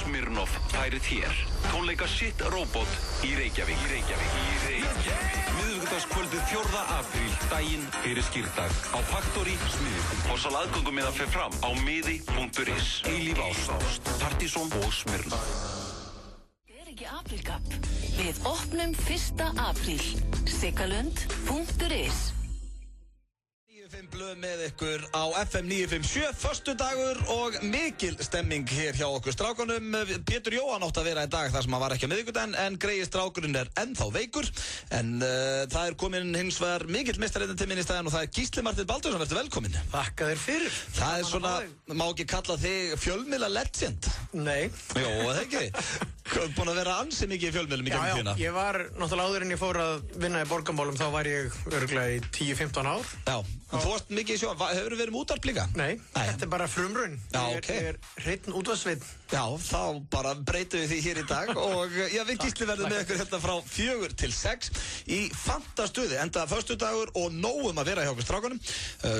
Smirnoff færir þér tónleika Shit Robot í Reykjavík. Miðvikudagskvöldið 4. apríl, daginn fyrir skírdag á Factory Smiðjum. Forsal aðgöngumiða fer fram á miði.is. Eilíf ást, Partizón og Smirnoff. Ekki aprílgabb. Við opnum 1. apríl. Siggalund.is 95 blöð með ykkur á FM 957, föstudagur og mikil stemming hér hjá okkur strákunum. Pétur Jóhann átt að vera í dag þar sem hann var ekki á miðvikudaginn, en greiði strákurinn ennþá veikur. En það komin hins vegar mikill meistarinn til minn í staðinn og það Gísli Marteinn Baldursson, verður velkominn. Þakka þér fyrir. Það svona, má ekki kalla þig fjölmiðla legend? Nei. Jó, það ekki. Búin að vera ansi mikið í fjölmiðlum í gegnum tíðina. Já, ég var náttúrulega áður en ég fór að vinna í borgarmálum, þá var ég örugglega í 10-15 ár. Já, þú varst mikið í sjó. Hefur þú verið með útvarp líka? Nei, þetta er bara frumraun. Já, Ég er hreinn útvarpssveinn. Já, þá bara breytum við því hér í dag og við Gísli verðum með ykkur hérna frá 4 til 6 í fantastuði, enda föstudagur og nóg að vera hjá okkur strákunum.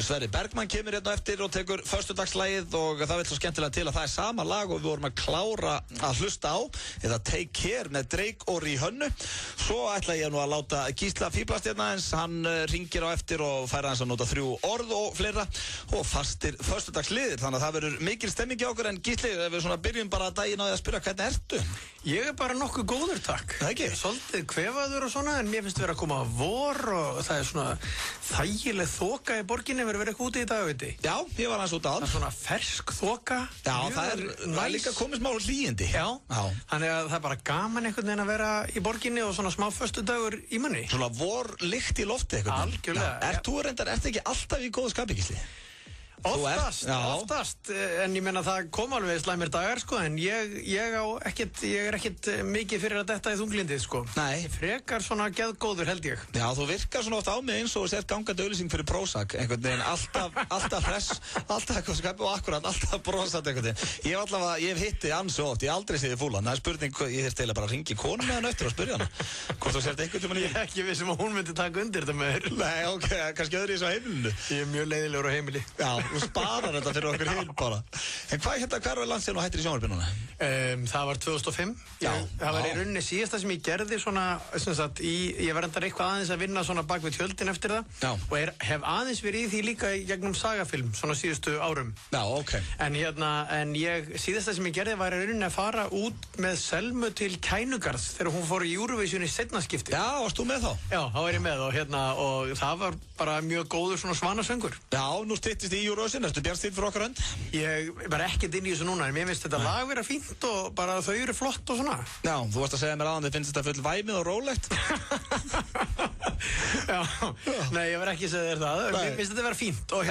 Sverrir Bergmann kemur hérna eftir og tekur föstudagslægið og það vil svo skemmtilega til að það er sama lag og við vorum að klára að hlusta á, eða Take Care með Drake og Rihanna. Svo ætla ég nú að láta Gísla fíblast hérna eins, hann ringir á eftir og fær hans að nota 3 orð og fleira og fastir föstudagsliðir, þannig að það verður mikil stemming hjá okkur. En Gísli, við svona byrjum bara daginn á því að spyrja, hvernig ertu? Ég er bara nokkuð góður, takk. Það ekki? Svolítið kvefaður og svona, en mér finnst vera að koma vor og það er svona þægileg þoka í borginni, verður verið eitthvað úti í dag, veit ég. Já, ég var hans út á Það er svona fersk þoka. Já, það er líka komið smá hlýindi. Já, þannig að það er bara gaman einhvern veginn að vera í borginni og svona smá föstudagur í manni. Svona vor lykt í lofti einhvern veginn. Algjörlega. Þú reyndar, ertu ekki alltaf í góðu skapi, Gísli? Oftast, en ég meina það kom alveg slæmir dagar, sko, en ég er ekkert mikið fyrir að detta í þunglindið, sko. Nei. Ég frekar svona geðgóður, held ég. Já, þú virkar svona oft á mig eins og þú sért gangandi auglýsing fyrir Prozac, einhvern veginn, alltaf hress, alltaf eitthvað skapi og akkurat, alltaf brosat einhvern veginn. Ég hef hitti ansi oft, ég aldrei séð fúlan, það er spurning, ég þurfti eiginlega bara að ringi konu með hann eftir og spyrja hana, hvort þú sért einhvern tímann í. Ég er ekki vissum að hún myndi taka undir þetta með þér. Nei, ok, kannski öðru í þessu heimilinu. Ég er mjög leiðilegur á heimili. Já, þú sparar þetta fyrir okkur hinn bara. En hvað var landsinn og hættir í sjónvarpinu núna? Það var 2005. Það var í rauninni síðasta sem ég gerði svona, sem sagt, ég var endar eitthvað aðeins að vinna svona bak við tjöldin eftir það. Já. Og hef aðeins verið í því líka í gegnum sagafilm, svona síðustu árum. Já, ok. En síðasta sem ég gerði var í rauninni að fara út með Selmu til Kænugarðs þegar hún fór í Eurovision í seinna skipti. Já, varst þú með þá? Já, þá var ég með og það var bara mjög góður svona svanasöngur. Já, nú styttist í Eurovision, ertu bjartsýnn fyrir okkar hönd? Ég var ekkert inn í þessu núna, en mér finnst þetta lag vera fínt og bara þau eru flott og svona. Já, þú varst að segja mér aðan, þið finnst þetta full væmið og rólegt. Já, nei, ég var ekki að segja þér það. Mér finnst þetta vera fínt og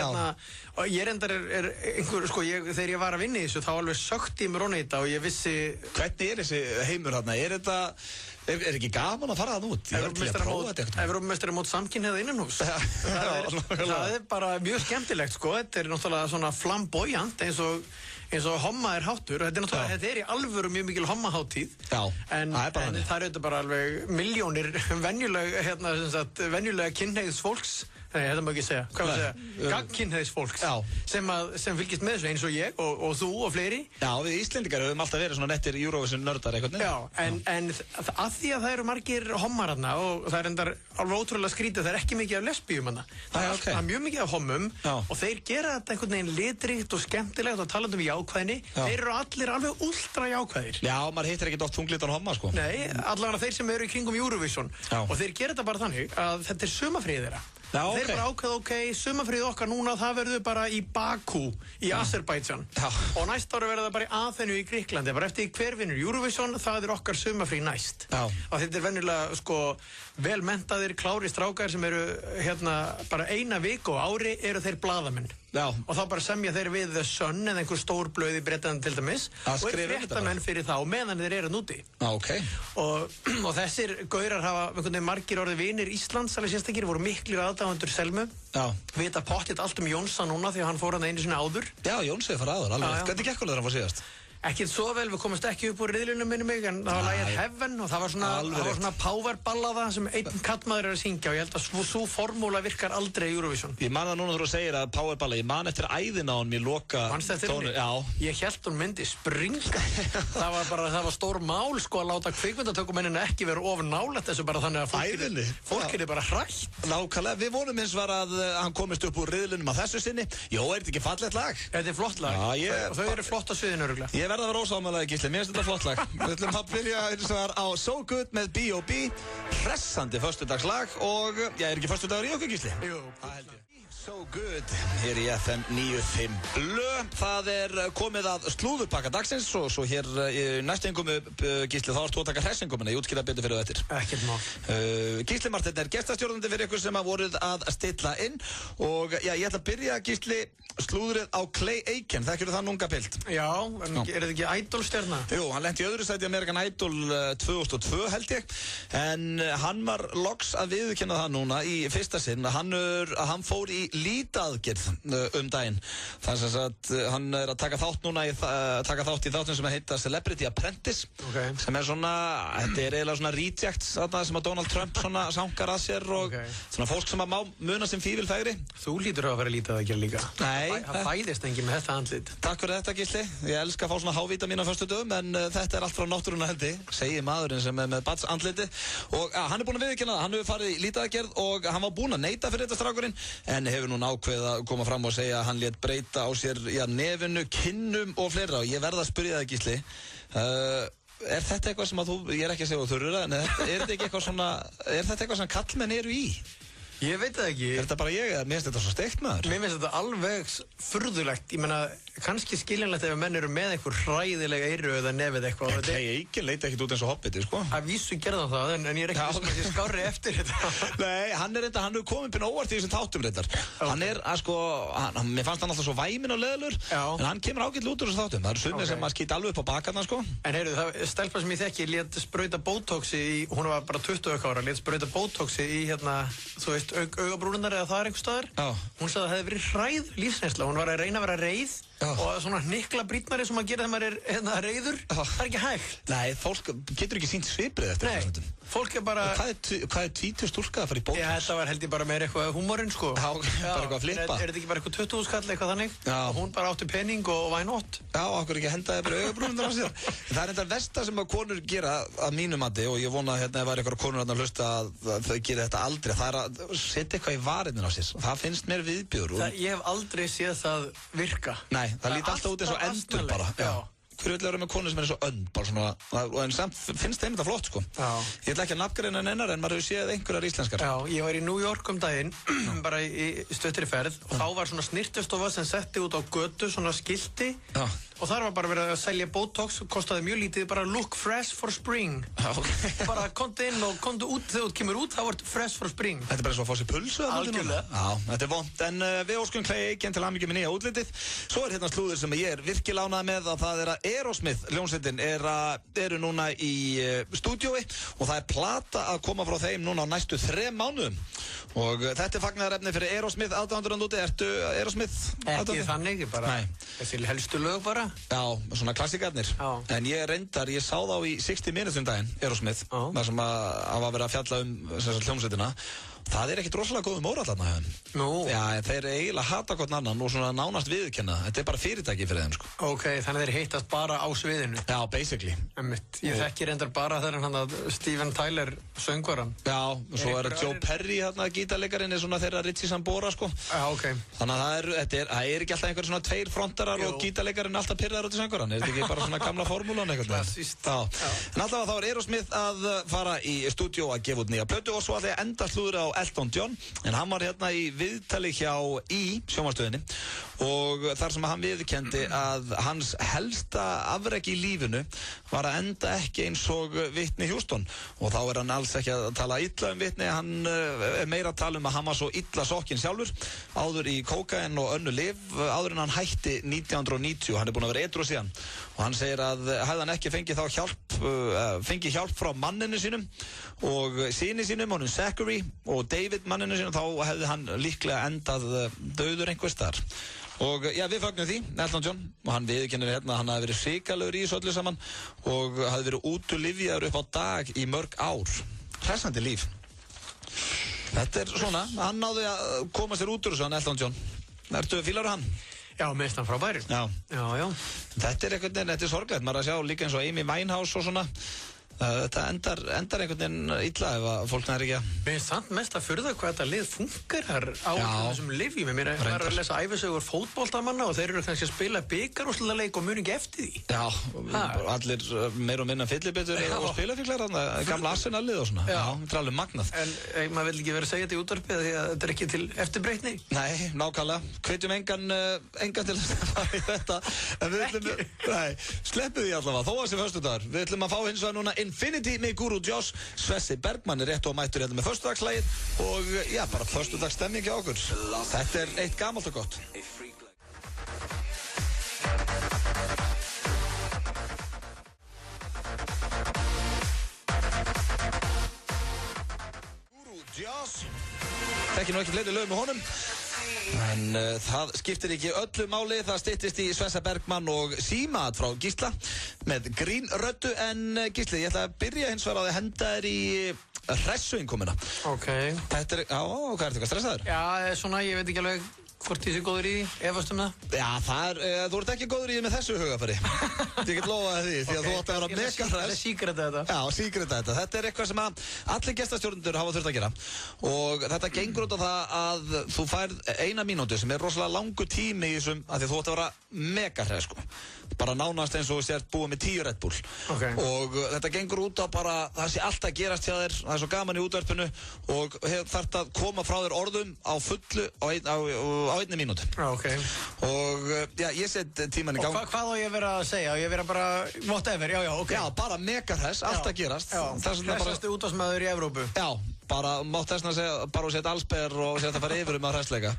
og ég reyndar einhver, sko, þegar ég var að vinna í þessu, þá alveg sökti ég mér onni í þetta og ég vissi... Hvernig þessi heimur þarna? Er ekki gaman að fara það út? Evrópumeistari mót samkynhneigða innanhús. Það er bara mjög skemmtilegt, sko. Þetta er náttúrulega svona flamboyant eins og homma er háttur. Þetta er í alvöru mjög mikil hommaháttíð. En það er auðvitað bara alveg milljónir venjulega kynhneigðs fólks. Nei, þetta má ekki segja. Hvað má segja? Gagnkynhneigðs fólks sem fylgist með þessu eins og ég og þú og fleiri. Já, við Íslendingar höfum alltaf verið svona nettir Eurovision nördar eitthvað. Já, en að því að það eru margir hommar þarna og það er endar alveg ótrúlega skrítið, það er ekki mikið af lesbíum þarna. Það er mjög mikið af hommum og þeir gera þetta einhvern veginn litríkt og skemmtilegt og talandi um jákvæðni. Þeir eru allir alveg ultra jákvæðir. Já, maður hittir ekkert oft þunglitan homma, sko. Nei, allavega þeir sem eru í kringum Eurovision. Og þeir gera þetta bara þannig að þetta er sumarfríið þeirra. Þeir bara ákveða, sumarfríð okkar núna, það verður bara í Bakú í Azerbaijan og næst ára verður það bara í Aþenu í Grikklandi, bara eftir hver vinnur Eurovision, það er okkar sumarfríð næst. Og þetta er venjulega, sko, vel menntaðir, klári strákar sem eru bara eina viku á ári eru þeir blaðamenn. Og þá bara semja þeir við The Sun eða einhver stór blöð í Bretlandi til dæmis og fréttamenn fyrir þá meðan þeir eru núti. Og þessir gaurar hafa margir orðið vinir Íslands, alveg sérstakir, voru miklir aðdáendur Selmu. Vita pottitt allt um Jónsa núna því að hann fór hann einu sinni áður. Já, Jónsi fór áður, alveg. Hvernig gekk hún þegar hann fór síðast? Ekkert svo vel, við komumst ekki upp úr riðlinum minni mig, en það var lagið Heaven og það var svona powerballada sem einn kallmaður að syngja og ég held að svo formúla virkar aldrei í Eurovision. Ég man það núna þegar þú segir að powerballa, ég man eftir æðina á hann í loka tónu. Ég held hún myndi springa. það var stór mál sko að láta kvikmyndatökumennina ekki vera of nálægt þessu bara þannig að fólk er bara hrætt. Nákvæmlega, við vonum eins var að hann komist upp úr riðlinum að þessu sinni. Jó, er þetta ekki fallegt lag? Þetta er flott lag. Og þau eru flott á sviðinu örugglega. Ég verð að vera ósámálaði, Gísli, mér finnst þetta flott lag. Við ætlum að byrja eins og á So Good með B.O.B. Hressandi föstudagslag og, er ekki föstudagur í okkur, Gísli? Jú, það held ég. So Good, hér í FM 95 Blö. Það er komið að slúðurpakka dagsins og svo hér næstu einkomu, Gísli, þá ertu að taka hressingumina, ég útskýra betur fyrir þetta. Ekkert mál. Gísli Marteinn er gestastjórnandi fyrir ykkur sem að voruð að stilla inn og ég ætla að byrja, Gísli, slúðrið á Clay Aiken, þekkirðu það unga pilt? Já, en er þetta ekki Idol-stjarna? Jú, hann lenti í öðru sæti American Idol 2002 held ég, en hann var loks að viðurkenna það núna í fyrsta sinn að hann fór í lítaðgerð daginn. Þannig að hann er að taka þátt núna taka þátt í þáttum sem heita Celebrity Apprentice, sem er svona, þetta er eiginlega svona rejects sem að Donald Trump svona sankar að sér og svona fólk sem að má muna sem fífilfægri. Þú lítur að vera lítaðgerð líka. Nei. Það fæðist enginn með þetta andlit. Takk fyrir þetta, Gísli. Ég elska að fá svona hávítamín á föstu dögum, en þetta er allt frá náttúruna hendi, segir maðurinn sem er með bats andliti. Og hann er búinn að viðurkenna það, hann hefur farið í lítaðgerð og hann var búinn að neita fyrir þetta strákurinn, en hefur núna ákveðið að koma fram og segja að hann lét breyta á sér nefinu, kinnum og fleira. Og ég verð að spyrja það, Gísli. Er þetta eitthvað sem að ég er ekki að segja þú þurfur, en er þetta eitthvað sem kallmenn eru í? Ég veit það ekki. Er þetta bara ég eða mér finnst þetta svo steikt maður? Mér finnst þetta alveg furðulegt. Ég meina, kannski skiljanlegt ef menn eru með einhver hræðilega eyru eða nefið eitthvað. En Clay Aiken leit ekkert út eins og Hobbiti, sko. Að vísu gerði hann það, en ég er ekki sem að ég skári eftir þetta. Nei, hann er komið pínu óvart í þessum þáttum reyndar. Hann er að sko, mér fannst hann alltaf svo væminn og leðlur, en hann kemur ágætlega út úr þessum þáttum. Það eru sumir sem að skýta alveg upp á bakarna, sko. En heyrðu, það stelpa sem ég þekki lét sprauta botoxi í, hún var bara 20 ára, lét sprauta botoxi í þú veist, augabrúnirnar eða það einhvers staðar. Hún sagði að það hefði verið hræð lífsreynsla. Hún var að reyna að vera reið og svona hnykkla brýtnari sem að gera þegar maður er reiður. Það er ekki hægt. Nei, fólk getur ekki sýnt sviprið eftir þessu. Fólk er bara... Hvað er 20 stúlka að fara í botox? Já, þetta var held ég bara meira eitthvað húmorinn, sko. Já, bara eitthvað að flippa. Er þetta ekki bara eitthvað 20 skall eitthvað þannig? Já. Og hún bara átti pening og why not? Já, okkur ekki hendaði bara augabrúnirnar á sér. Það er þetta versta sem að konur gera að mínu mati og ég vona að ef var eitthvað konur að hlusta að þau gera þetta aldrei. Það er að setja eitthvað í varirnar á sér. Það finnst mér viðbjóður. Ég hef aldrei séð það virka. Nei, það líti alltaf út eins og endur bara. Hver vil vera með konu sem er eins og önd bara svona, en samt finnst þeim þetta flott, sko. Ég ætla ekki að nafngreina hennar en maður hefur séð einhverjar íslenskar. Já, ég var í New York daginn bara í stuttri ferð og þá var svona snirtustofa sem setti út á götu svona skilti og þar var bara verið að selja botox, kostaði mjög lítið, bara look fresh for spring. Bara komdu inn og komdu út, þegar þú kemur út þá vart fresh for spring. Þetta er bara svo að fá sér pulsu. Algjörlega. Já, þetta er vont, en við óskum Clay Aiken til hamingju með nýja útlitið. Svo er hérna slúður sem ég er virkilega ánægð með að það er að Aerosmith hljómsveitin eru núna í stúdíói og það er plata að koma frá þeim núna á næstu 3 mánuðum og þetta er fagnaðarefni fyrir Aerosmith aðdáendur úti. Ertu Aerosmith aðdáandi? Ekki þannig, bara þessi helstu lög bara. Já, svona klassikarnir. En ég sá þá í 60 Minutes daginn, Aerosmith, þar sem að var verið að fjalla hljómsveitina. Það er ekkert rosalega góð móral þarna hjá þeim. Nú? Já, þeir eiginlega hata hvort annan og svona nánast viðurkenna. Þetta er bara fyrirtæki fyrir þeim, sko. Ok, þannig þeir hittast bara á sviðinu. Já, basically. Ég þekki reyndar bara þegar hann að Steven Tyler söngvaran. Já, og svo er Joe Perry hérna gítarleikarinn er svona þeirra Richie Sambora, sko. Já, ok. Þannig að það er ekki alltaf einhver svona 2 frontarar og gítarleikarinn alltaf pirraður út í söngvaran. Er þetta ekki bara svona gamla formúlan eitthvað? Klassískt. En alltaf þá er Aerosmith að fara í stúdíó að gefa út nýja plötu og svo að þeir enda slúður á Elton John, en hann var hérna í viðtali hjá sjónvarpsstöðinni og þar sem hann viðurkenndi að hans helsta afrek í lífinu var að enda ekki eins og Whitney Houston og þá er hann alls ekki að tala illa um Whitney, hann er meira að tala um að hann var svo illa sokkinn sjálfur áður í kókain og önnu lyf áður en hann hætti 1990 og hann er búinn að vera edrú síðan og hann segir að hefði hann ekki fengið hjálp frá manninu sínum og syni sínum, honum Zachary og David manninu sínum, þá hefði hann líklega endað dauður einhvers þar. Og já, við fögnum því, Elton John, og hann viðurkennir hérna að hann hafði verið hrikalegur í þessu öllu saman og hafði verið útulifjaður upp á dag í mörg ár. Hressandi líf. Þetta svona, hann náði að koma sér út úr þessu, hann Elton John. Fílarðu hann? Já, mest hann frábæri. Já. Þetta einhvern veginn, þetta sorglegt, maður að sjá líka eins og Amy Winehouse og svona. Þetta endar einhvern veginn illa ef að fólk næri ekki að... Mér finnst samt mest að furða hvað þetta lið funkar á þessum lyfjum. Mér var að lesa ævisögur fótboltamanna og þeir eru kannski að spila bikarúrslitaleik og muni ekki eftir því. Já, allir meir og minna fyllibittur og spilafíklar, gamla Arsenal-lið og svona. Já, þetta er alveg magnað. En maður vil ekki vera að segja þetta í útvarpið því að þetta er ekki til eftirbreytni. Nei, nákvæmlega. Hvetjum engan til að fara í þetta. En við ætlum, sleppum því allavega, þó að sé föstudagur. Við ætlum að fá hins vegar núna Infinity með Guru Josh. Svessi Bergmann er rétt og mættur hérna með föstudagslægið og já, bara föstudagsstemming hjá okkur. Þetta er eitt gamalt og gott. Guru Josh. Þekki nú ekki fleiri lög með honum. En það skiptir ekki öllu máli, það styttist í Svessa Bergmann og Símat frá Gísla með grínröddu. En Gísli, ég ætla að byrja hins vegar á því að henda þér í hressuinnkomuna. Ok. Þetta er, hvað ertu eitthvað stressaður? Já, svona, ég veit ekki alveg hvort ég sé góður í því, efast það? Já, þú ert ekki góður í því með þessu hugafæri. Ég get lofaði því, því að þú átt að vera mega hress. Það er síkreta þetta. Já, síkreta þetta. Þetta er eitthvað sem að allir gestastjórnendur hafa þurft að gera. Og þetta gengur út á það að þú færð 1 mínútu sem er rosalega langur tími í þessum, að því þú átt að vera mega hress, sko. Bara nánast eins og sért búið með 10 Red Bull. Okay. Og þetta gengur út á bara, það sé alltaf gerast hjá þér, það er svo gaman í útvarpinu og þarf að koma frá þér orðum á fullu á 1 mínútu. Okay. Og já, ég set tíman í gang. Og hvað á ég að vera að segja? Á ég að vera bara whatever, já, ok. Já, bara mega hress, alltaf gerast. Já, hressasti útvarpsmaður í Evrópu. Já, bara mátt þess að segja, bara að setja allsber og setja að fara yfir að hressleika.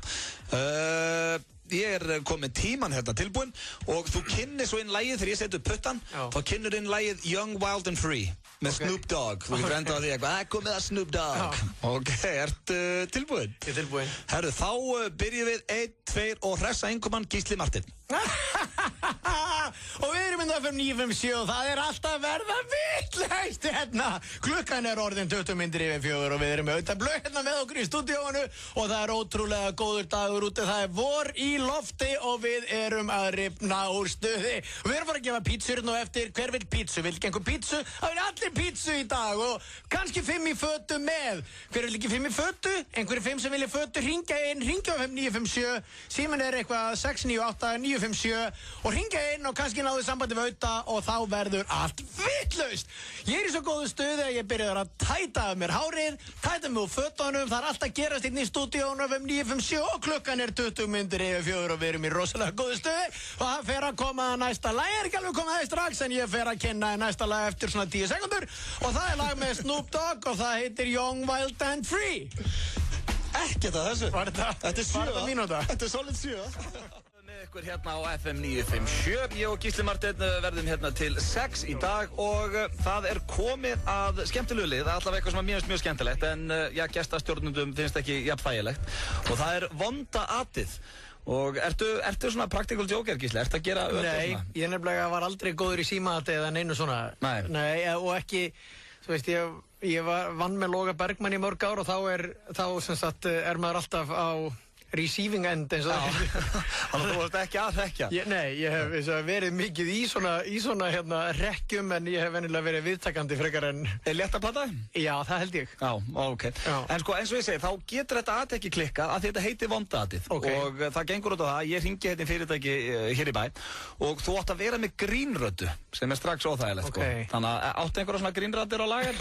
Ég er komið tíman hérna tilbúinn og þú kynnir svo inn lagið þegar ég setur puttan, þá kynnir inn lagið Young, Wild and Free með Snoop Dogg. Þú getur endað á því eitthvað, komið að Snoop Dogg. Ok, ertu tilbúinn? Ég er tilbúinn. Herru, þá byrjum við 1, 2 og hressa innkoman Gísli Martin. Og við erum inn á FM 957 og það er alltaf verða vitlaust hérna. Klukkan er orðin 20 myndir yfir 4 og við erum auðvitað blöð hérna með okkur í stúdíóinu og það er ótrúlega góður dagur úti. Það er vor í lofti og við erum að rifna úr stuði. Og við erum bara að gefa pítsur nú eftir. Hver vill pítsu? Vill ekki einhver pítsu? Það vil allir pítsu í dag og kannski 5 í fötu með. Hver vil ekki 5 í fötu? Einhverju 5 sem vilja fötu, hringja inn, hringja á FM 957. Síminn er eitthvað 698 957 og hringja inn og kannski náðu sambandi við auðta og þá verður allt vitlaust. Ég er í svo góðu stuði að ég byrjaði að tæta af mér hárið, tæta mig úr fötunum, það er alltaf gerast inn í stúdíónu FM 957 og klukkan er 20 myndir yfir 4 og við erum í rosalega góðu stuði og það fer að koma að næsta lag. Ég er ekki alveg komið að það strax en ég fer að kynna næsta lag eftir svona 10 sekundur og það er lag með Snoop Dogg og það heitir Young, Wild and Free. Ekkert að þessu. Þetta er 7 mínúta. Þetta er solid 7. Með ykkur hérna á FM 957. Ég og Gísli Martin verðum hérna til 6 í dag og það er komið að skemmtilegu lið. Það er allavega eitthvað sem að mér finnst mjög skemmtilegt en já, gestastjórnendum finnst ekki jafn þægilegt og það er vonda atið. Og ertu svona practical joker, Gísli? Ertu að gera öll Nei, svona? ég nefnilega var aldrei góður í símaati eða neinu svona. Nei, og ekki, þú veist, ég vann með Loga Bergmann í mörg ár og þá sem sagt er maður alltaf á receiving end eins og það. Þannig að þú varst ekki að hrekkja? Nei, ég hef verið mikið í svona hérna hrekkjum en ég hef venjulega verið viðtakandi frekar en... Er létt að plata? Já, það held ég. Já, ok. Já. En sko, eins og ég segi, þá getur þetta at ekki klikka að þetta heitir vondaatið. Okay. Og það gengur út á það, ég hringi hérna fyrirtæki hér í bæ og þú átt að vera með grínröddu sem er strax óþægilegt, okay. Sko. Þannig að áttu einhverja svona grínröddir á lager?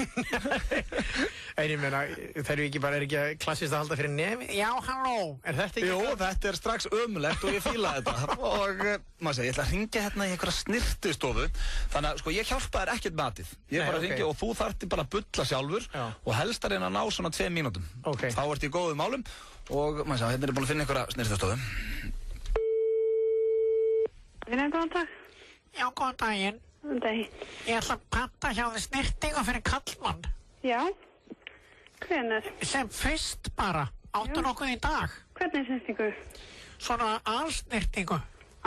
En ég meina, er ekki klassist að halda fyrir nefi? Já, halló! Jú, þetta er strax ömulegt og ég fíla þetta og maður segir, ég ætla að ringja hérna í einhverja snirtustofu þannig að sko ég hjálpa þér ekkert með atið ég bara ringi og þú þarfti bara að bulla sjálfur og helst að reyna að ná svona 2 mínútum þá ert í góðum málum og maður segir, hérna er búin að finna einhverja snirtustofu Góðan dag. Já, góðan daginn. Góðan daginn. Ég ætla að panta hjá þið snirtingu fyrir kallmann. Já. Hvenær? Sem fyrst bara. Áttu nokkuð í dag? Hvernig snirtingu? svona alsnirtingu.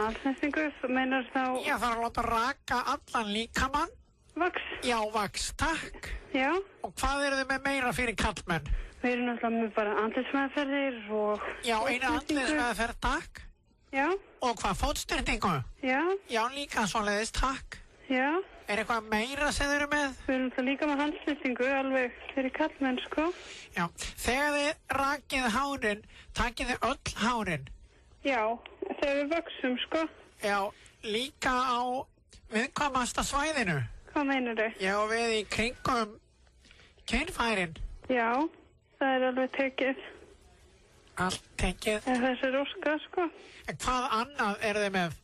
Alsnirtingu, meinar þá? Ég þarf að láta raka allan líkamann. Vax? Já, vax, takk. Já. Og hvað eru þið með meira fyrir kallmenn? Við erum náttúrulega með bara andlitsmeðferðir og... Já, eina andlitsmeðferð, takk. Já. Og hvað, fótstyrningu? Já. Já, líka svoleiðis, takk. Já. Er eitthvað meira sem þið eru með? Við erum það líka með handstyrningu, alveg fyrir kallmenn, sko. Já, þegar þið rakið hárin, takið þið öll hárin? Já, þegar við vöxum, sko. Já, líka á viðkvæmasta svæðinu? Hvað meinar þau? Já, við í kringum kynfærin. Já, það er alveg tekið. Allt tekið? Þessi er óska, sko. En hvað annað eru þið með?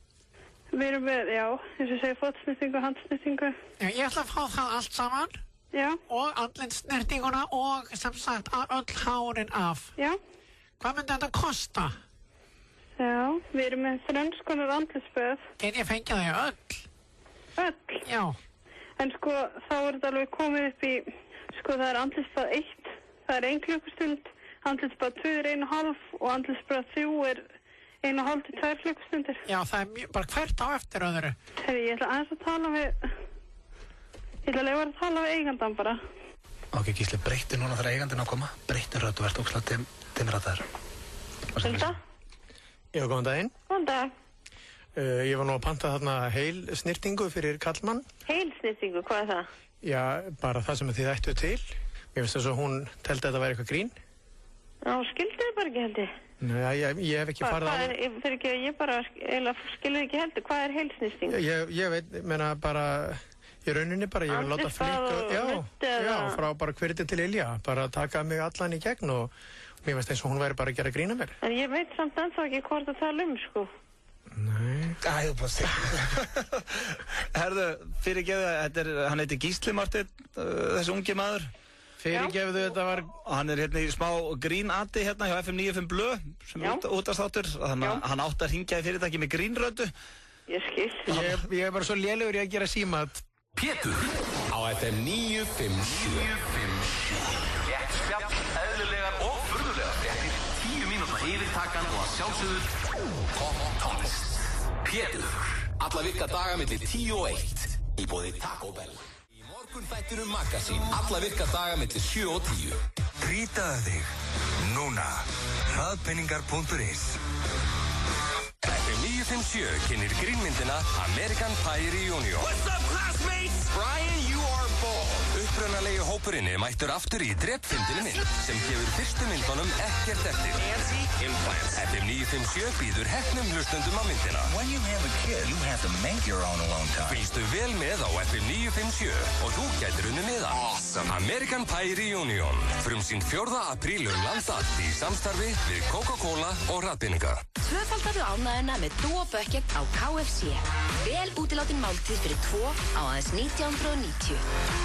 Við erum með, já, eins og segja fótsnirtingu, handsnirtingu. Já, ég ætla að fá það allt saman. Já. Og andlitssnirtinguna og sem sagt öll hárin af. Já. Hvað myndi þetta kosta? Já, við erum með þrennskonar andlitsböð. Get ég fengið þau öll? Öll? Já. En sko, þá er þetta alveg komið upp í, sko, það er andlitsbað 1, það er 1 klukkustund, andlitsbað 2 er 1,5 og andlitsbað 3 er 1,5 til 2 klukkustundir. Já, það er bara hvert á eftir öðru. Herri, ég ætla aðeins að tala við eigandan bara. Ok, Gísli, breyttu núna þegar eigandinn á að koma. Breyttu rödd og verð ókslega dimmrættaður. Hulda? Já, góðan daginn. Góðan dag. Ég var nú að panta þarna heil snirtingu fyrir kallmann. Heil snirtingu, hvað er það? Já, bara það sem þið ættu til. Mér finnst þess að hún teldi að þetta væri eitthvað grín. Já, skildi þið bara ekki heldur? Nei, ég hef ekki farið á... Fyrir ekki, ég bara skilði ekki heldur. Hvað er heil snirting? Ég veit, menna bara... Í rauninni bara, ég vil láta flika... Já, frá bara hverju til Ilja. Bara taka mig allan í gegn og mér finnst eins og hún væri bara að gera grín af mér. En ég veit samt ennþá ekki hvort að tala sko. Nei. Æ, bara segja. Herðu, fyrirgeðu, hann heitir Gísli Marteinn, þessi ungi maður. Fyrirgeðu, þetta var... Hann er hérna í smá grínati hérna hjá FM 95 Blö, sem er útastáttur. Þannig að hann átti að hringja í fyrirtæki með grínröddu. Ég skil. Ég er bara svo lélegur í að gera símat. Pétur á FM 957. Réttspjall, eðlilegar og furðulegar fréttir, 10 mínútna yfirtakan og að sjálfsögðu tónlist. Pétur, alla virka daga milli 10 og 1 í boði Taco Bell. Í morgunþættinum Magazín, alla virka daga milli 7 og 10. Grítaðu þig, núna, hraðpenningar.is. FM 957 kynir grínmyndina American Pie Reunion. What's up, classmates? Brian, you are bold. Upprunalegi hópurinn er mættur aftur í drepfyndinni mynd sem gefur fyrstu myndunum ekkert eftir. Nancy Implants. FM 957 býður heppnum hlustundum á myndina. When you have a kid, you have to make your own alone time. Fylgstu vel með á FM 957 og þú gætir unni með hann. Awesome. American Pie Reunion. Frumsýnd 4. apríl land allt í samstarfi við Coca-Cola og Rafbinninga. Tvöfaldaðu ánæguna með Duo Bucket á KFC. Vel útilátin máltíð fyrir 2 á aðeins 1990.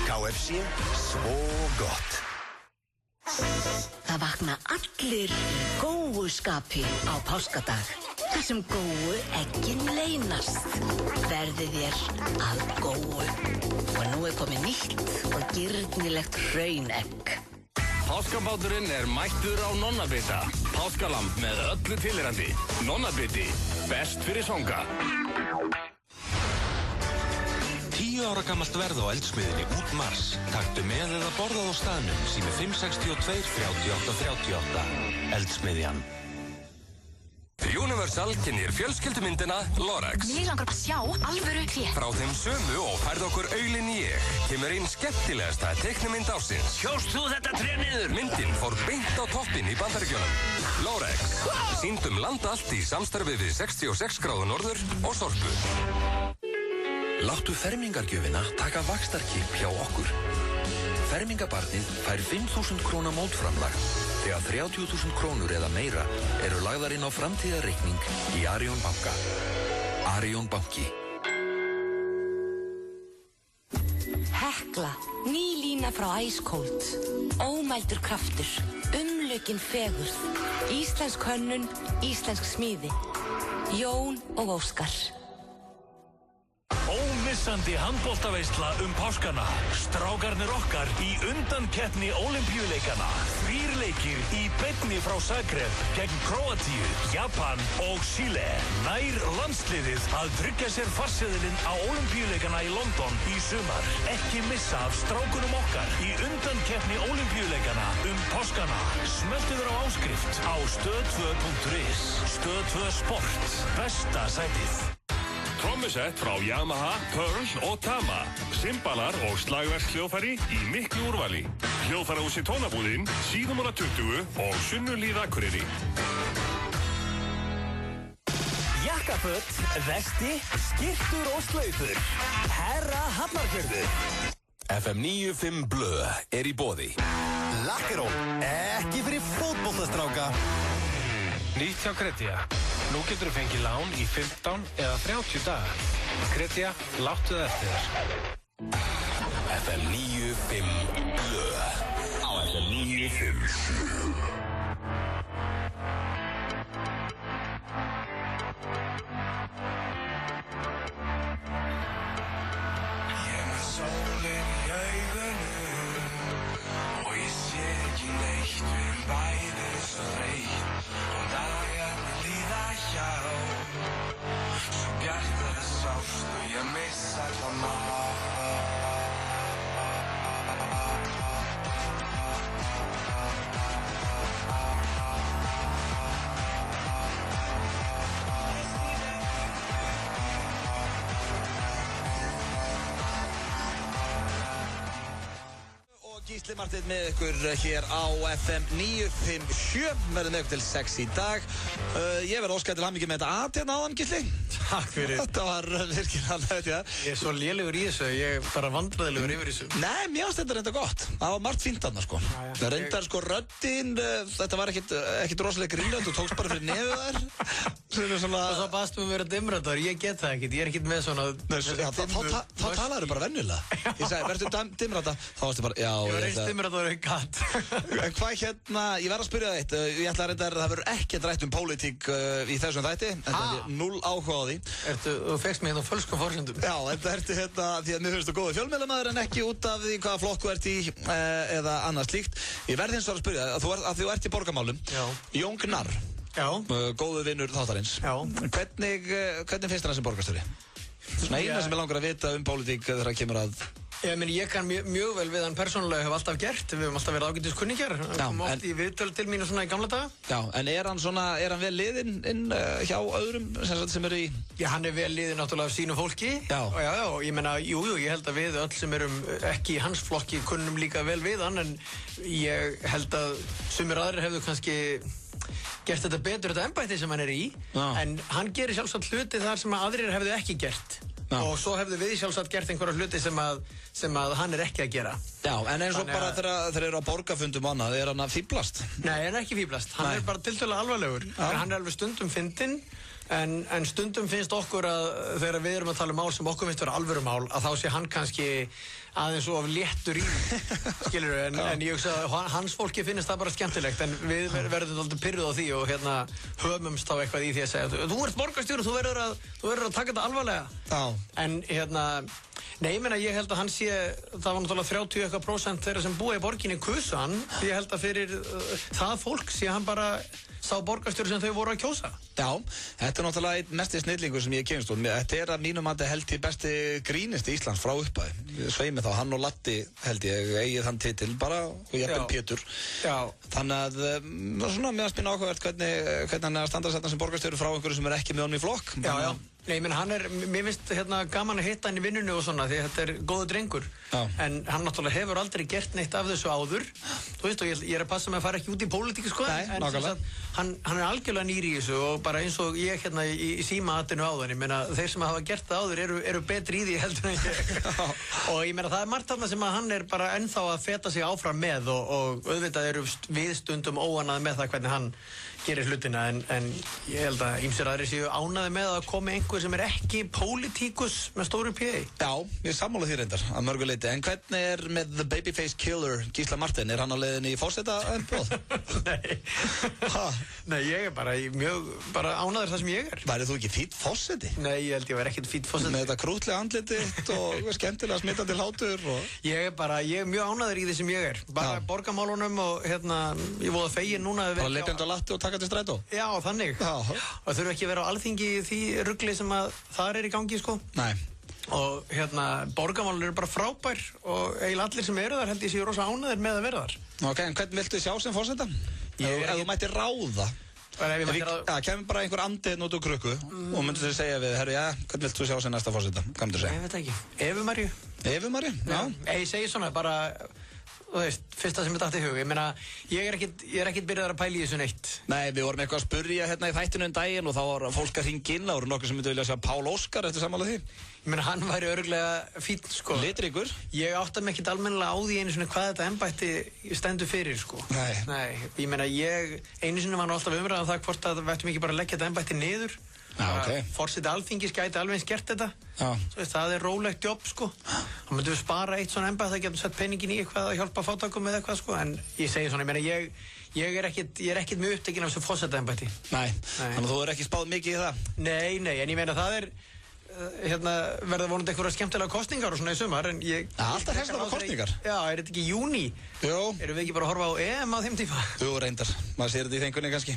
KFC, svo gott. Það vakna allir í góðu skapi á páskadag. Þar sem góðu eggin leynast. Verði þér að góðu. Og nú er komið nýtt og girnilegt hraunegg. Páskabáturinn er mættur á Nonnabita. Páskalamb með öllu tilheyrandi. Nonnabiti, best fyrir svanga. 10 ára gamalt verð á eldsmiðinni út mars. Taktu með eða borðað á staðnum sími 562 38 38. Eldsmiðjan. Universal kynir fjölskyldumyndina Lorax. Mér langar að sjá alvöru tré. Frá þeim sömu og færð okkur Aulinn ég kemur einn skemmtilegasta teiknimynd ársins. Hjóst þú þetta tré niður? Myndin fór beint á toppinn í Bandaríkjunum. Lorax. Sýndum land allt í samstarfi við 66 gráðu norður og Sorpu. Láttu fermingargjöfina taka vaxtarkipp hjá okkur. Fermingabarnið fær 5.000 króna mótframlag þegar 30.000 krónur eða meira eru lagðar inn á framtíðarreikning í Arion banka. Arion banki. Hekla, ný lína frá Ice Cold. Ómældur kraftur, umlukin fegurð. Íslensk hönnun, íslensk smíði. Jón og Óskar. Ómissandi handboltaveisla páskana. Strákarnir okkar í undankeppni Ólympíuleikana. 3 leikir í beinni frá Zagreb gegn Króatíu, Japan og Chile. Nær landsliðið að tryggja sér farseðilinn á Ólympíuleikana í London í sumar. Ekki missa af strákunum okkar í undankeppni Ólympíuleikana páskana. Smelltu þér á áskrift á stöð2.is. Stöð 2 Sport. Besta sætið. Trommusett frá Yamaha, Pearl og Tama. Cymbalar og slagverkshljóðfæri í miklu úrvali. Hljóðfærahúsi Tónabúðin, Síðumúla 20 og Sunnuhlíð Akureyri. Jakkaföt, vesti, skyrtur og slaufur. Herra Hafnarfjörður. FM 95 Blö í boði. Lakkeró, ekki fyrir fótboltastráka. Nýtt hjá Kretia. Nú getur þú fengið lán í 15 eða 30 daga. Kretia, láttu það eftir þér. FM 95 Blö á FM 95. Gísli Marteinn með ykkur hér á FM 957, verðum með ykkur til 6 í dag. Ég verð óskæð til hamingju með þetta aðtjana áðan, Gísli. Takk fyrir. Þetta var virkilega nætt, já. Ég er svo lélegur í þessu, ég er bara vandræðilegur yfir þessu. Nei, mér finnst þetta reynda gott. Það var margt fínt þarna, sko. Það reyndar, sko, röddin, þetta var ekkit rosalega grínlönd, þú tókst bara fyrir nefið þær. Og þá baðst mér vera dimradar, ég get það ekkit, ég er ekkit með svona... Þá talaðu bara venjulega. Ég sagði, verður dimrada? Þá varstu bara, já... Ég var eins dimradar og gatt. Hvað hérna, ég verð að spyrja það eitt, ég ætla að reynda að það verður ekkert rætt pólitík í þessum þætti, en það er 0 áhuga á því. Þú fegst mig hérna á fölskum forsendum. Já, þetta ertu hérna, því að mér finnst þú góði fjölmiðlamaður en ekki út af því hvaða flokk þú ert í eða annað slíkt. Ég verð hins vegar að spyrja að þú ert í borgarmálum. Jón Gnarr, góðu vinur þáttarins. Hvernig finnst þér sem borgarstjóri? Svona eina sem ég langar að vita pólitík þegar það kemur að... Ég kann mjög vel við hann persónulega, hef alltaf gert, við höfum alltaf verið ágætis kunningjar, kom oft í viðtöl til mínu svona í gamla daga. Já, en er hann vel liðinn inn hjá öðrum sem eru í... Já, hann er vel liðinn náttúrulega af sínu fólki. Já, ég meina, jú, ég held að við öll sem erum ekki í hans flokki kunnum líka vel við hann, en ég held að sumir aðrir hefðu kannski gert þetta betur, þetta embætti sem hann er í, en hann gerir sjálfsagt hluti þar sem aðrir hefðu ekki gert. Og svo hefðu við sjálfsagt gert einhverja hluti sem að hann er ekki að gera. Já, en eins og bara þegar eru á borgarfundum annað, er hann að fíblast? Nei, hann er ekki fíblast. Hann er bara tiltölulega alvarlegur. Hann er alveg stundum fyndinn, en stundum finnst okkur að þegar við erum að tala um mál sem okkur finnst vera alvöru mál, að þá sé hann kannski aðeins of léttur í, skilur við, en ég hugsa að hans fólki finnst það bara skemmtilegt, en við verðum alltaf pirruð á því og hérna höfumst þá eitthvað í því að segja, þú ert borgarstjóri, þú verður að taka þetta alvarlega. En hérna, nei, ég held að hann sé, það var náttúrulega 30% þeirra sem búa í borginni kusu hann, ég held að fyrir það fólk sé hann bara sá borgarstjóri sem þau voru að kjósa. Já, þetta er náttúrulega einn mesti snillingur sem ég kynst og þetta er að mínum að held ég besti grínisti Íslands frá upphæði. Sveimi þá, hann og Latti held ég eigið þann titil bara og jafnvel Pétur. Já. Þannig að svona mér að spinna áhugavert hvernig hann er að standa þetta sem borgarstjóri frá einhverju sem er ekki með honum í flokk. Já. Nei, menn mér finnst gaman að hitta hann í vinnunni og svona því þetta er góðu drengur. En hann náttúrulega hefur aldrei gert neitt af þessu áður. Þú veist og ég er að passa mig að fara ekki út í pólitík sko. Nei, nákvæmlega. Hann er algjörlega nýr í þessu og bara eins og ég hérna í símaatinu áður. Ég meina þeir sem hafa gert það áður eru betri í því heldur en ég. Og ég meina það er margt þarna sem að hann er bara ennþá að feta sig áfram með og auðvitað eru við stundum óanað með það hvernig hann gerir hlutina en ég held að ýmsir aðrir séu ánægðir með að komi einhver sem ekki pólitíkus með stóru P. Já, ég sammála því reyndar að mörgu leyti, en hvernig með the babyface killer Gísla Martein, hann á leiðinni í forsetaumboð? Nei, ég bara mjög ánægður það sem ég Værið þú ekki fínn forseti? Nei, ég held ég var ekkert fínn forseti. Með þetta krútlega andlitið og skemmtilega smittandi hlátur Ég er mjög ánægður í því sem ég bara borgarmálunum og ég voða fegin núna bara leikandi á latti og taka til strætó? Já, þannig. Og þurfa ekki að vera á alþingi í því rugli sem að þar í gangi, sko. Nei. Og borgarmálur eru bara frábær og eiginlega allir sem eru þar held ég séu rosa ánægðir með að vera þar. Ok, en hvern viltu sjá sem forseta? Ef þú mættir ráða? Kemur bara einhver andið út úr krukku og myndir þið segja við, herru, hvern viltu sjá sem næsta forseta? Hvað myndir þú segja? Ég veit ekki. Evu Maríu. Evu Maríu? Já. Ég segi svona bara... Þú veist, fyrsta sem ég datt í hug, ég meina, ég er ekkert byrjaðar að pæla í þessu neitt. Nei, við vorum eitthvað að spurja hérna í þættinu daginn og þá var fólk að hringja inn, það voru nokkuð sem myndi vilja sjá Pál Óskar eftir sammála því. Ég meina, hann væri örugglega fínn, sko. Litríkur. Ég átta mig ekkert almennilega á því einu sinni hvað þetta embætti stendur fyrir, sko. Nei, ég meina, einu sinni var nú alltaf umræðan það hvort að við ættum ekki bara að leggja þetta embætti niður. Forseti Alþingis gæti alveg eins gert þetta. Það er rólegt jobb, sko. Þá myndum við spara eitt svona embætti, það getum sett peningin í eitthvað að hjálpa fátækum eða eitthvað, sko. En ég segi svona, ég meina, ég er ekkert mjög upptekinn af þessu forsetaembætti. Nei, þannig að þú er ekki spáð mikið í það? Nei, en ég meina það er verða vonandi einhverja skemmtilega kostningar og svona í sumar, en ég... Alltaf hefst það á kostningar? Já, er þetta ekki í júní? Jú. Erum við ekki bara að horfa á EM á þeim tíma? Jú, reyndar. Maður sér þetta í þengunni kannski.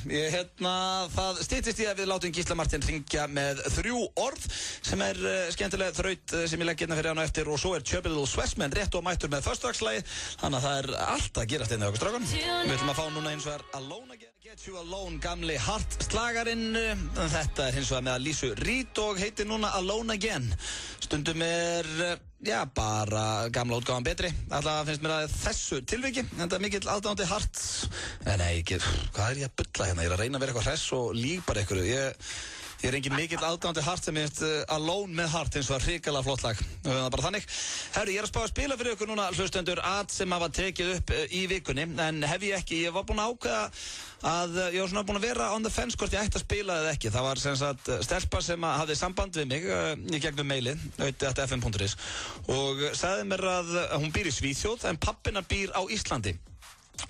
Það styttist í að við látum Gísla Martein hringja með 3 orð sem er skemmtilega þraut sem ég legg hérna fyrir hann á eftir og svo er Chubby Little Swessman rétt og mættur með föstudagslagið. Þannig að það er allt að gerast einnig okkur strákan. Við ætlum að fá núna eins og er Alone Again. Get You Alone, gamli Heart-slagarinn. Þetta er hins vegar með Lísu Reed og heitir núna Alone Again. Stundum er, bara gamla útgáfan betri. Alltaf finnst mér að þessu tilviki. Þetta er mikill aðdáandi Heart. Nei, hvað er ég að bulla hérna? Ég er að reyna að vera eitthvað hress og lík bara einhverju. Ég er engin mikill aðdáandi Heart sem ég finnst Alone með Heart eins og hrikalega flott lag. Það er bara þannig. Herru, ég er að spá að spila fyrir ykkur núna hlustendur sem hafa tekið upp í vikunni. En hef ég ekki, ég var búinn að ákveða að ég var svona búinn að vera on the fence hvort ég ætti að spila eða ekki. Það var sem sagt stelpa sem hafði samband við mig í gegnum mailið, fm.is og sagði mér að hún býr í Svíþjóð en pappina býr á Íslandi.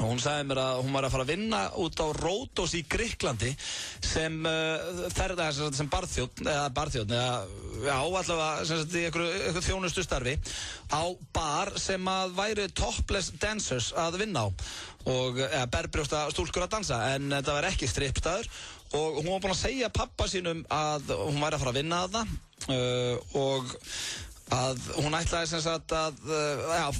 Og hún sagði mér að hún var að fara að vinna út á Rótos í Grikklandi sem barþjónn eða allavega sem sagt í einhverju þjónustu starfi á bar sem að væri topless dancers að vinna á og berbrjósta stúlkur að dansa en þetta var ekki strippstaður og hún var búin að segja pappa sínum að hún væri að fara að vinna að það og að hún ætlaði sem sagt að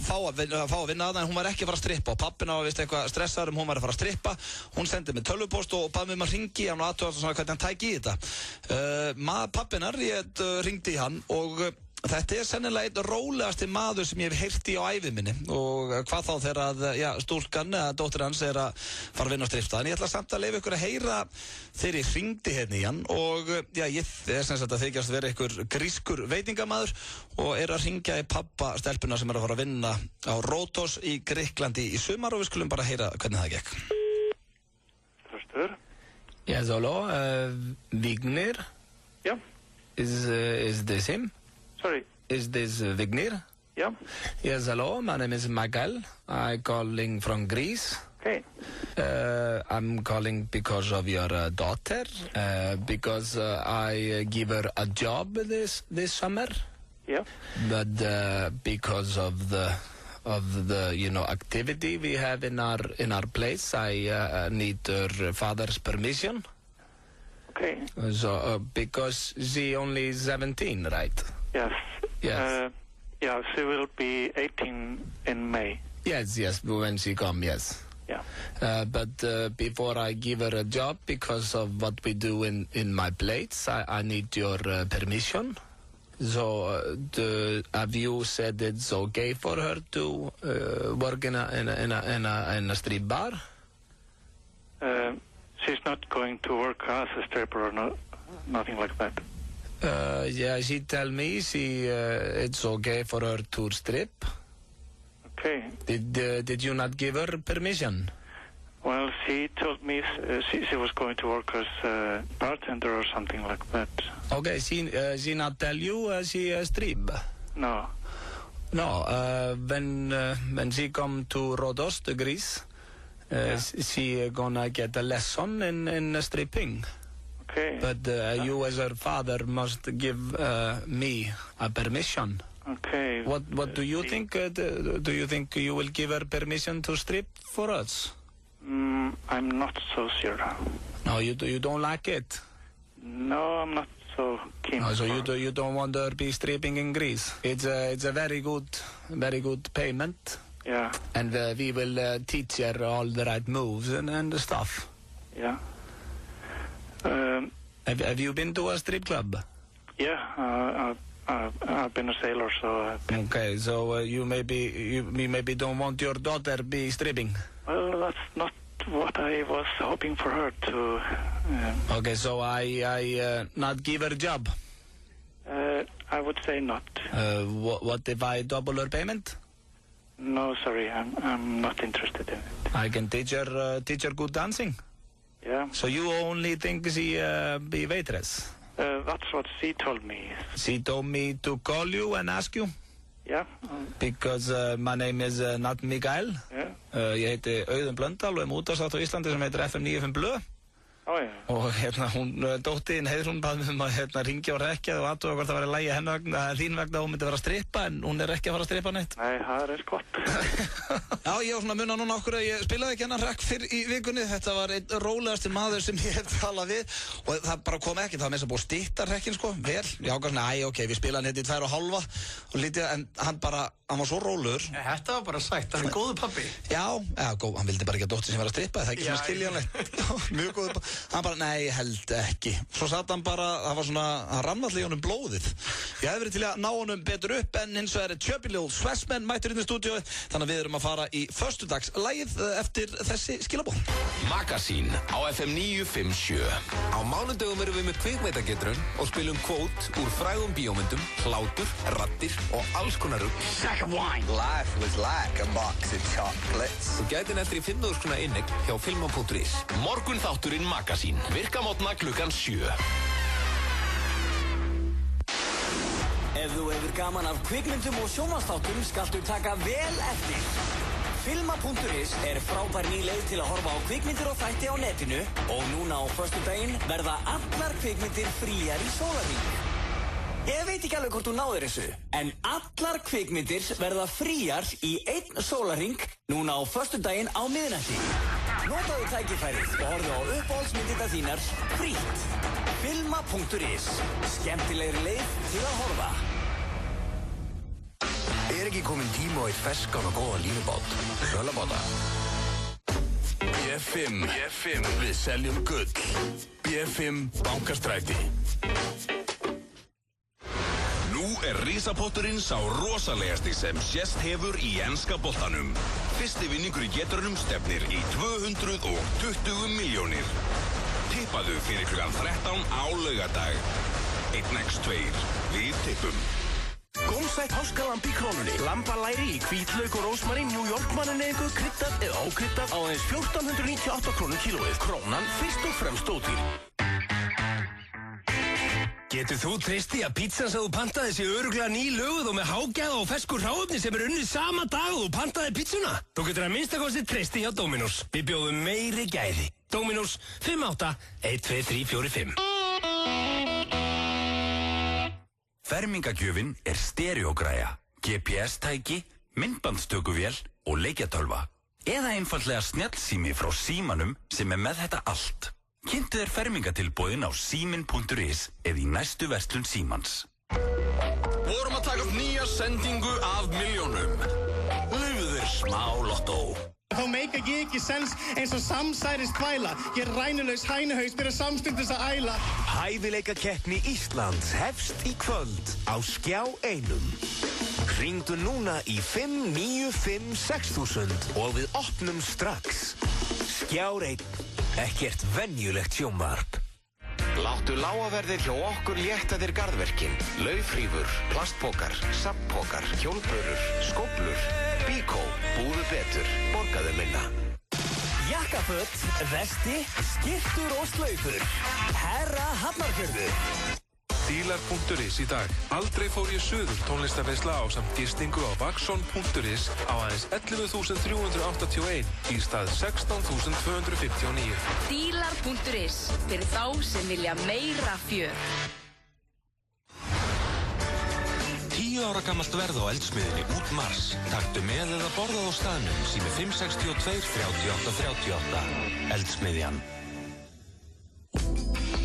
fá að vinna að það en hún var ekki að fara að strippa og pappina var vist eitthvað stressaður hún var að fara að strippa hún sendið mér tölvupost og baði mig að ringi hann og aðtöðast svona hvernig hann tæki í þetta pappinar, ég ringdi í hann og þetta er sennilega einn rólegasti maður sem ég hef heyrt í á ævi minni og hvað þá þegar að stúlkan eða dóttir hans er að fara að vinna á strippstað en ég ætla samt að leyfa ykkur að heyra þegar ég hringdi hérna í hann og ég er sem sagt að þykjast vera ykkur grískur veitingamaður og er að hringja í pappa stelpuna sem er að fara að vinna á Rótos í Grikklandi í sumar og við skulum bara heyra hvernig það gekk. Þröstur? Yes, hello, Vignir? Yeah. Is this him? Sorry. Is this Vignir? Yeah. Yes, hello. My name is Miguel. I'm calling from Greece. Okay. I'm calling because of your daughter, because I give her a job this summer. Yeah. But because of the activity we have in our place, I need her father's permission. Okay. So because she only is 17, right? Yes. Yes. Yeah, she will be 18 in May. Yes, when she comes, yes. Yeah. But before I give her a job, because of what we do in my plates, I need your permission. So have you said it's okay for her to work in a strip bar? She's not going to work as a stripper or nothing like that. Yeah, she tell me it's okay for her to strip. Okay. Did you not give her permission? Well, she told me she was going to work as a bartender or something like that. Okay, she not tell you she strip? No. No, when she come to Rhodos, to Greece, she gonna get a lesson in stripping. Okay. But you as her father must give me a permission. Okay. What do you think? Do you think you will give her permission to strip for us? I'm not so sure. No, you don't like it? No, I'm not so keen. No, so you don't want her to be stripping in Greece? It's a very good payment. Yeah. And we will teach her all the right moves and stuff. Yeah. Have you been to a strip club? Yeah, I've been a sailor, so... Okay, so you maybe don't want your daughter be stripping? Well, that's not what I was hoping for her to... Okay, so I not give her a job? I would say not. What if I double her payment? No, sorry, I'm not interested in it. I can teach her good dancing? Yeah. So you only think she be waitress? That's what she told me. She told me to call you and ask you? Yeah. Because my name is not Mikael. Yeah. Ég heiti Auðun Blöndal og útvarpsþátt á Íslandi sem heitir FM 95 Blöð. Oh, yeah. Og hún dóttiðin Heiðrún bað mig að ringja og rekja og athuga hvort það var í lagi hennar vegna, þín vegna hún myndi vera að strippa en hún ekki að fara að strippa neitt. Nei, það eins gott. Já, ég var svona að muna núna okkur að ég spilaði ekki hennar rekk fyrr í vikunni. Þetta var einn rólegasti maður sem ég hef talað við og það bara kom ekki, það var meins að búið að stytta rekkin sko, vel. Ég ákvað svona, ok, við spilaðum hérna í 2,5 og lítið, en hann var svo rólegur. Þetta var bara sagt, hann er góður pabbi. Já, hann vildi bara ekki að dóttir sem var að strippa, það er ekki svona skiljanlegt. Mjög góður, hann bara, nei, held ekki. Svo satt hann bara, það var svona, hann rammalli í honum blóðið. Ég hef verið til að ná honum betur upp, en hins vegar Chubby Little Swessman mættur inn í stúdíói, þannig að við erum að fara í föstudagslægið eftir þessi skilaboð. Magasín á FM 957. Á mánudögum erum við með kvikmyndagetrun og spilum kvót úr frægum bíómyndum, hlátur, raddir og alls konar rugl. Sack of wine. Life was like a box of chocolates. Þú gætir eftir í 5.000 kr. inneign hjá filma.is. Morgun þátturinn Magasín. Virka mótna klukkan 7. Ef þú hefur gaman af kvikmyndum og sjónvarpsþáttum skaltu taka vel eftir. Filma.is er frábær ný leið til að horfa á kvikmyndir og þætti á netinu og núna á föstudaginn verða allar kvikmyndir fríar í sólarhring. Ég veit ekki alveg hvort þú náðir þessu, en allar kvikmyndir verða fríar í 1 sólarhring núna á föstudaginn á miðnætti. Notaðu tækifærið og horfðu á uppáhaldsmyndirnar þínar frítt. Filma.is. Skemmtilegri leið til að horfa. Er ekki komin tíma á eitt ferskan og góðan línubát? Sölabáta. B5. Við seljum gull. B5 Bankastræti. Nú risapotturinn sá rosalegasti sem sést hefur í enska boltanum. Fyrsti vinningur í getrunum stefnir í 220 milljónir. Tippaðu fyrir klukkan 13 á laugardag. 1x2. Við tippum. Gómsætt háskalamb í Krónunni. Lambalæri í hvítlauk og rósmarín, New York mayonnaise, kryddað eða ókryddað á aðeins 1498 krónur kílóið. Krónan fyrst og fremst ódýr. Getur þú treyst í að pítsan sem þú pantaði sé örugglega nýlöguð og með hágæða og fersku hráefni sem unnið sama dag og þú pantaði pítsuna? Þú getur að minnsta kosti treyst í hjá Dominos. Við bjóðum meiri gæði. Dominos 58 12345. Fermingagjöfin er stereogræja, GPS-tæki, myndbandstökuvél og leikjatölva. Eða einfallega snjallsími frá símanum sem með þetta allt. Kynntu þér fermingatilboðin á símin.is eða í næstu verslun Símans. Vorum að taka upp nýja sendingu af milljónum. Lifðu þér smá lottó. Þá meika ég ekki sens eins og samsærist þvæla. Ég rænulegs hænuhaus byrja samstundis að æla. Hæfileikakeppni Íslands hefst í kvöld á Skjá 1. Hringdu núna í 595 6000 og við opnum strax. Skjár 1. Ekkert venjulegt sjónvarp. Láttu lágaverðir hjá okkur létta þér garðverkin. Laufhrífur, plastpokar, sampokar, hjólbörur, skóflur. Bíkó, búðu betur, borgaðu minna. jakkaföt, vesti, skyrtur og slaufur. Herra Hafnarfjörður. Dílar.is í dag. Aldrei fór ég suður tónlistarveisla á samt gistingu á Vaxon.is á aðeins 11.381 í stað 16.259. Dílar.is fyrir þá sem vilja meira fjör. 10 ára gamalt verð á eldsmiðinni út mars. Taktu með eða borðað á staðnum sími 562 38 38. Eldsmiðjan.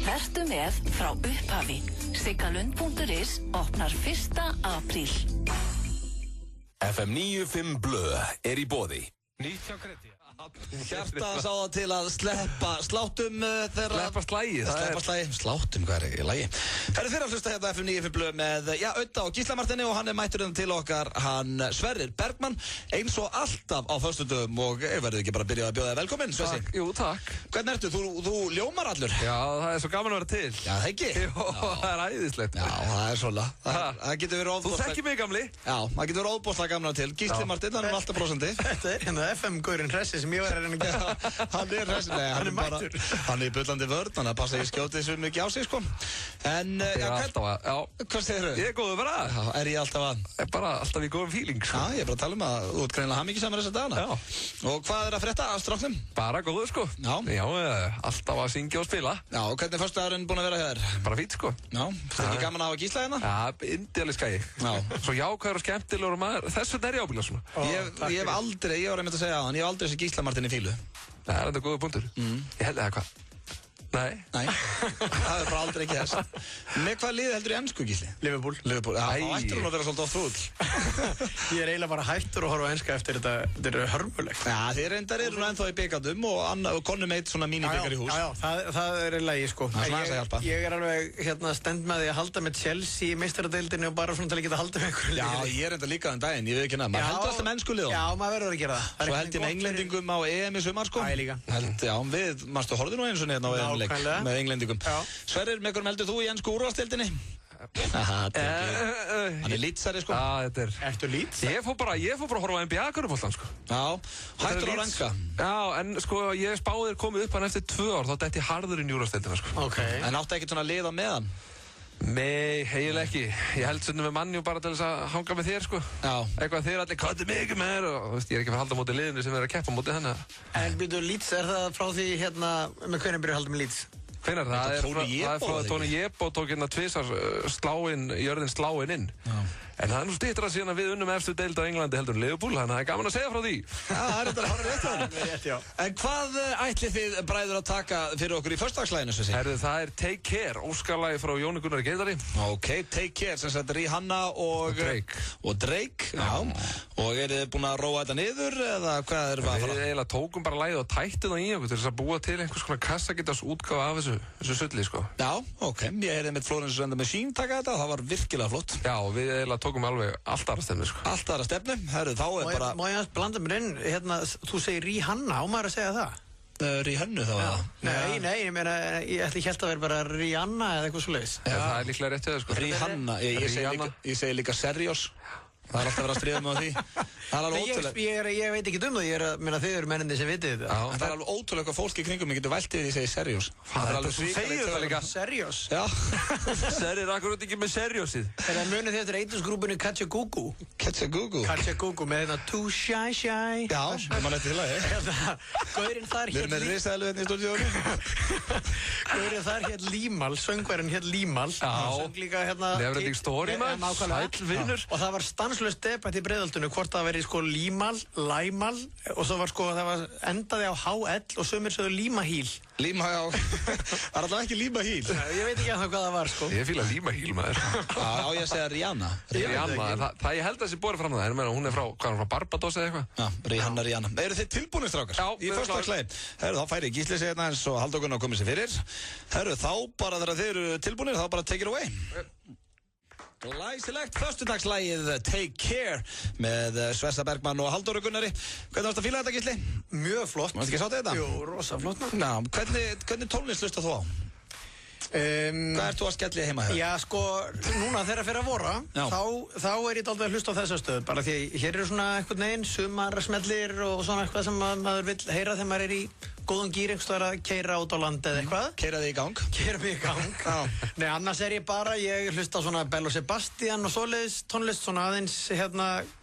Vertu með frá upphafi. Siggalund.is opnar 1. apríl. FM 95 Blö í boði. Nýtt hjá Kreti. Hjarta sá það til að sleppa sláttum þeirra... Sleppa slægi. Sleppa slægi. Sláttum, hvað í lagi? Það þeirra að hlusta hérna FM 95 Blö með, Ödda og Gísla Martini og hann mætturinn til okkar, hann Sverrir Bergmann, eins og alltaf á föstudögum og verður ekki bara að byrja að bjóða þig velkominn, Svessi? Takk, jú, takk. Hvernig ertu? Þú ljómar allur. Já, það svo gaman að vera til. Já, það ekki? Jú, það æðislegt. Já, það svona. Það getur verið Þú þekkir mig, gamli. Já, það getur verið óbúslega gaman til. Gísli Martin, hann alltaf brosandi. Þetta hérna FM-gaurinn Hressi sem ég var að reyna að gera. Hann Hressi, nei, hann mættur. Hann bullandi vörn, hann passa ég skjótið svo mikið á sig, sko. En, hvað segir þú? Ég góður bara. Já, ég alltaf að? Bara alltaf í góðum feeling, sko. Já, ég bara að tala að þú ert greinilega hamingisamur þessa dagana. Já. Og hvað að frétta af stráknum? Bara góður, sko. Já, alltaf að syngja og spila. Já, og hvernig er föstudagurinn búinn að vera hér? Bara fínt, sko. Já, það ekki gaman að hafa Gísla hérna? Já, indíaleg skæi. Svo jákvæður og skemmtilegur maður, þess vegna er ég ábyggilega svona. Ég hef aldrei, ég var einmitt að segja á hann, ég hef aldrei þessi Gísla Martin í fílu. Það er enda góður punktur. Ég held það hvað. Nei, það er bara aldrei ekki þess. Með hvað liði heldur í ennsku, Gísli? Liverpool. Já, þá ættir hún að vera svolítið á þrúll. Ég er eiginlega bara hættur að horfa á enska eftir þetta er hörmulegt. Já, þið reyndar eru ennþá í byggjandum og konnum eitt svona mínibyggar í hús. Já, það er eiginlega ég, sko. Ég er alveg stend með því að halda með Chelsea í meistaradeildinni og bara svona til að geta halda með einhverju liði. Já, ég er enda líka þann daginn, ég veit ekki nefn. Maður heldur alltaf með ennsku liðum. Já, maður verður að gera það. Svo held ég með englendingum á EM í sumar, sko. Já, ég líka. Já, við, manstu, horfðu nú eins og hérna á EM-leik með englendingum. Sverrir, með hvernig heldur þú í ennsku úrvalsdeildinni? Hann lýtsari, sko. Já, þetta er... Ertu lýts? Ég fór bara að horfa á NBA-körfuboltan, sko. Já, hættur á ranka. Já, en sko, ég spáði komið upp hann eftir 2 ár, þá detti harður inn í úrvalsdeildina, sko. Ok. En áttu ekkert svona lið á meðan? Nei, eiginlega ekki. Ég held svona með Mannjú bara til þess að hanga með þér, sko. Já. Eitthvað þér allir, hvað er mikið með þér? Og veist, ég er ekki að fara að halda mótið liðinu sem er að keppa mótið henni. En byrju, Leeds, er það frá því hérna, með hvernig byrju að halda með Leeds? Hvenær? Það er frá Tony Jebo tók hérna tvisar jörðin sláinn inn. En það er nú styttra síðan að við unnum efstu deild á Englandi heldur en Liverpool, þannig að það er gaman að segja frá því. Já, það er þetta rétt á hann. En hvað ætlið þið bræður að taka fyrir okkur í föstudagslæginu, Svessi? Það er Take Care, óskarlagi frá Jóni Gunnari Geidari. Ok, Take Care, sem sagt Rihanna og Drake. Já. Og eru þið búin að róa þetta niður, eða hvað eru það að fara? Við eiginlega tókum bara lagið og tættum það í okkur til þess að búa til einhvers konar kassagitars útgáfa af þessu sulli, sko. Já, ok. Ég heyrði með Florence and the Machine taka þetta, það var virkilega flott. Já, við eiginlega tókum alveg allt aðra stefnu, sko. Allt aðra stefnu, herru, þá er bara... Má ég blanda mér inn, hérna, þú segir Rihanna, á maður að segja það? Rihannu þá, eða? Nei, ég meina, ég ætli ekki að vera bara Rihanna eða eitthvað svoleiðis. Það er líklega rétt til það, sko. Rihanna, ég segi líka Seriós. Það er alltaf verið að stríða mig á því. Það er alveg ótrúlega... Ég veit ekki það, ég meina þið eru menninni sem vitið þetta. En það er alveg ótrúlega hvað fólk í kringum mig getur vælt yfir því að segja Seriós. Þú segir það líka. Seriós? Já. Serið akkurat ekki með Seriósið. Það er munið þetta eitusgrúpunni Kachagugu. Kachagugu? Kachagugu með þetta Too Shy Shy. Já, það mann eftir til lagi. Gaurinn þar Við erum með risaðalöðin í stúdíónu. Gaurinn þar hér Límal, söngvarinn hér Límal. stanslöst debatt í Breiðholtinu hvort það veri sko Límal, Læmal og svo var sko það var endaði á HL og sömur sögðu Límahíl. Líma, já. Það er alltaf ekki Límahíl. Ég veit ekki hvað það var sko. Ég fíla Límahíl maður. Já, ég segja Rihanna. Rihanna, það ég held að þessi borið fram það. Hún er frá Barbados eða eitthvað. Já, Rihanna. Eru þið tilbúinir strákar? Já. Í föstudagsslagi. Herru, þá færi Gísli sig hérna eins og Halldór Gunnar komið sér fyrir. Herru, þá bara þegar þið eru tilbúinir, þá bara take it away. Glæsilegt föstudagsslagið Take Care með Svessa Bergmann og Halldór Gunnari. Hvernig varst að fíla þetta, Gísli? Mjög flott. Varst ekki að sátt þetta? Jú, rosa flott. Ná, hvernig tónlist hlustar þú á? Hvað ert þú að skella heima hér? Já, sko, núna þegar fyrir að vora, þá ég dálítið að hlusta á þessa stöð, bara því hér svona einhvern veginn, sumarsmellir og svona eitthvað sem maður vill heyra þegar maður í góðum gýr einhvers staðar að keyra út á land eða eitthvað. Keyra þig í gang. Keyra mig í gang. Nei, annars ég hlusta á svona Bello Sebastian og svoleiðis tónlist, svona aðeins,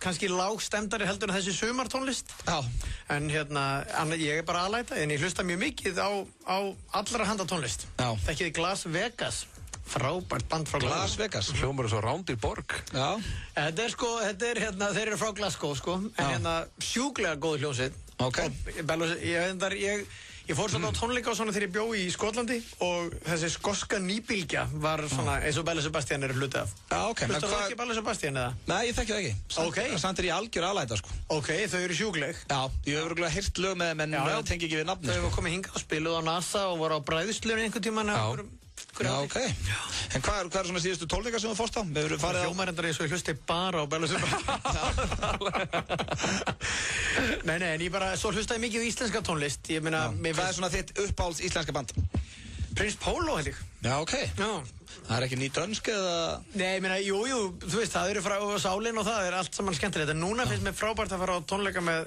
kannski lágstemdari heldur en þessi sumartónlist. Já. En ég bara aðlæta, en ég hlusta mjög mikið á allra handa tónlist. Já. Þekkið Las Vegas. Frábært band frá Las Vegas. Hljómar svo Rándir Borg. Já. Þeir eru frá Glasgow, sko. En sjúklega góð hljómsveit. Ok. Ég fór svona á tónleika og svona þegar ég bjó í Skotlandi og þessi skoska nýbylgja var svona eins og Bello Sebastian eru hluti af. Já, ok. Hlustu þú ekki Bello Sebastian eða? Nei, ég þekki það ekki. Ok. Samt ég algjör aðlæta, sko. Ok, þau eru sjúkleg. Já, ég hef örugglega heyrt lög með þeim en tengi ekki við nafni. Þau hefur komið hingað og spiluð á NASA og voru á bræðslunni einhvern tímann. Já, ok. En hvað er svona síðustu tónleika sem þú fórst á? Það hljómarendar eins og ég hlusti bara á Bello Sebastian. Nei, en ég bara, svo hlustaði mikið á íslenska tónlist. Ég meina, hvað er svona þitt uppáhalds íslenska band? Prins Pólo, held ég. Já, ok. Já. Það er ekki ný dönsk eða? Nei, ég meina, jú, þú veist, það eru frá sálinn og það er allt saman skemmtilegt. En núna finnst mér frábært að fara á tónleika með,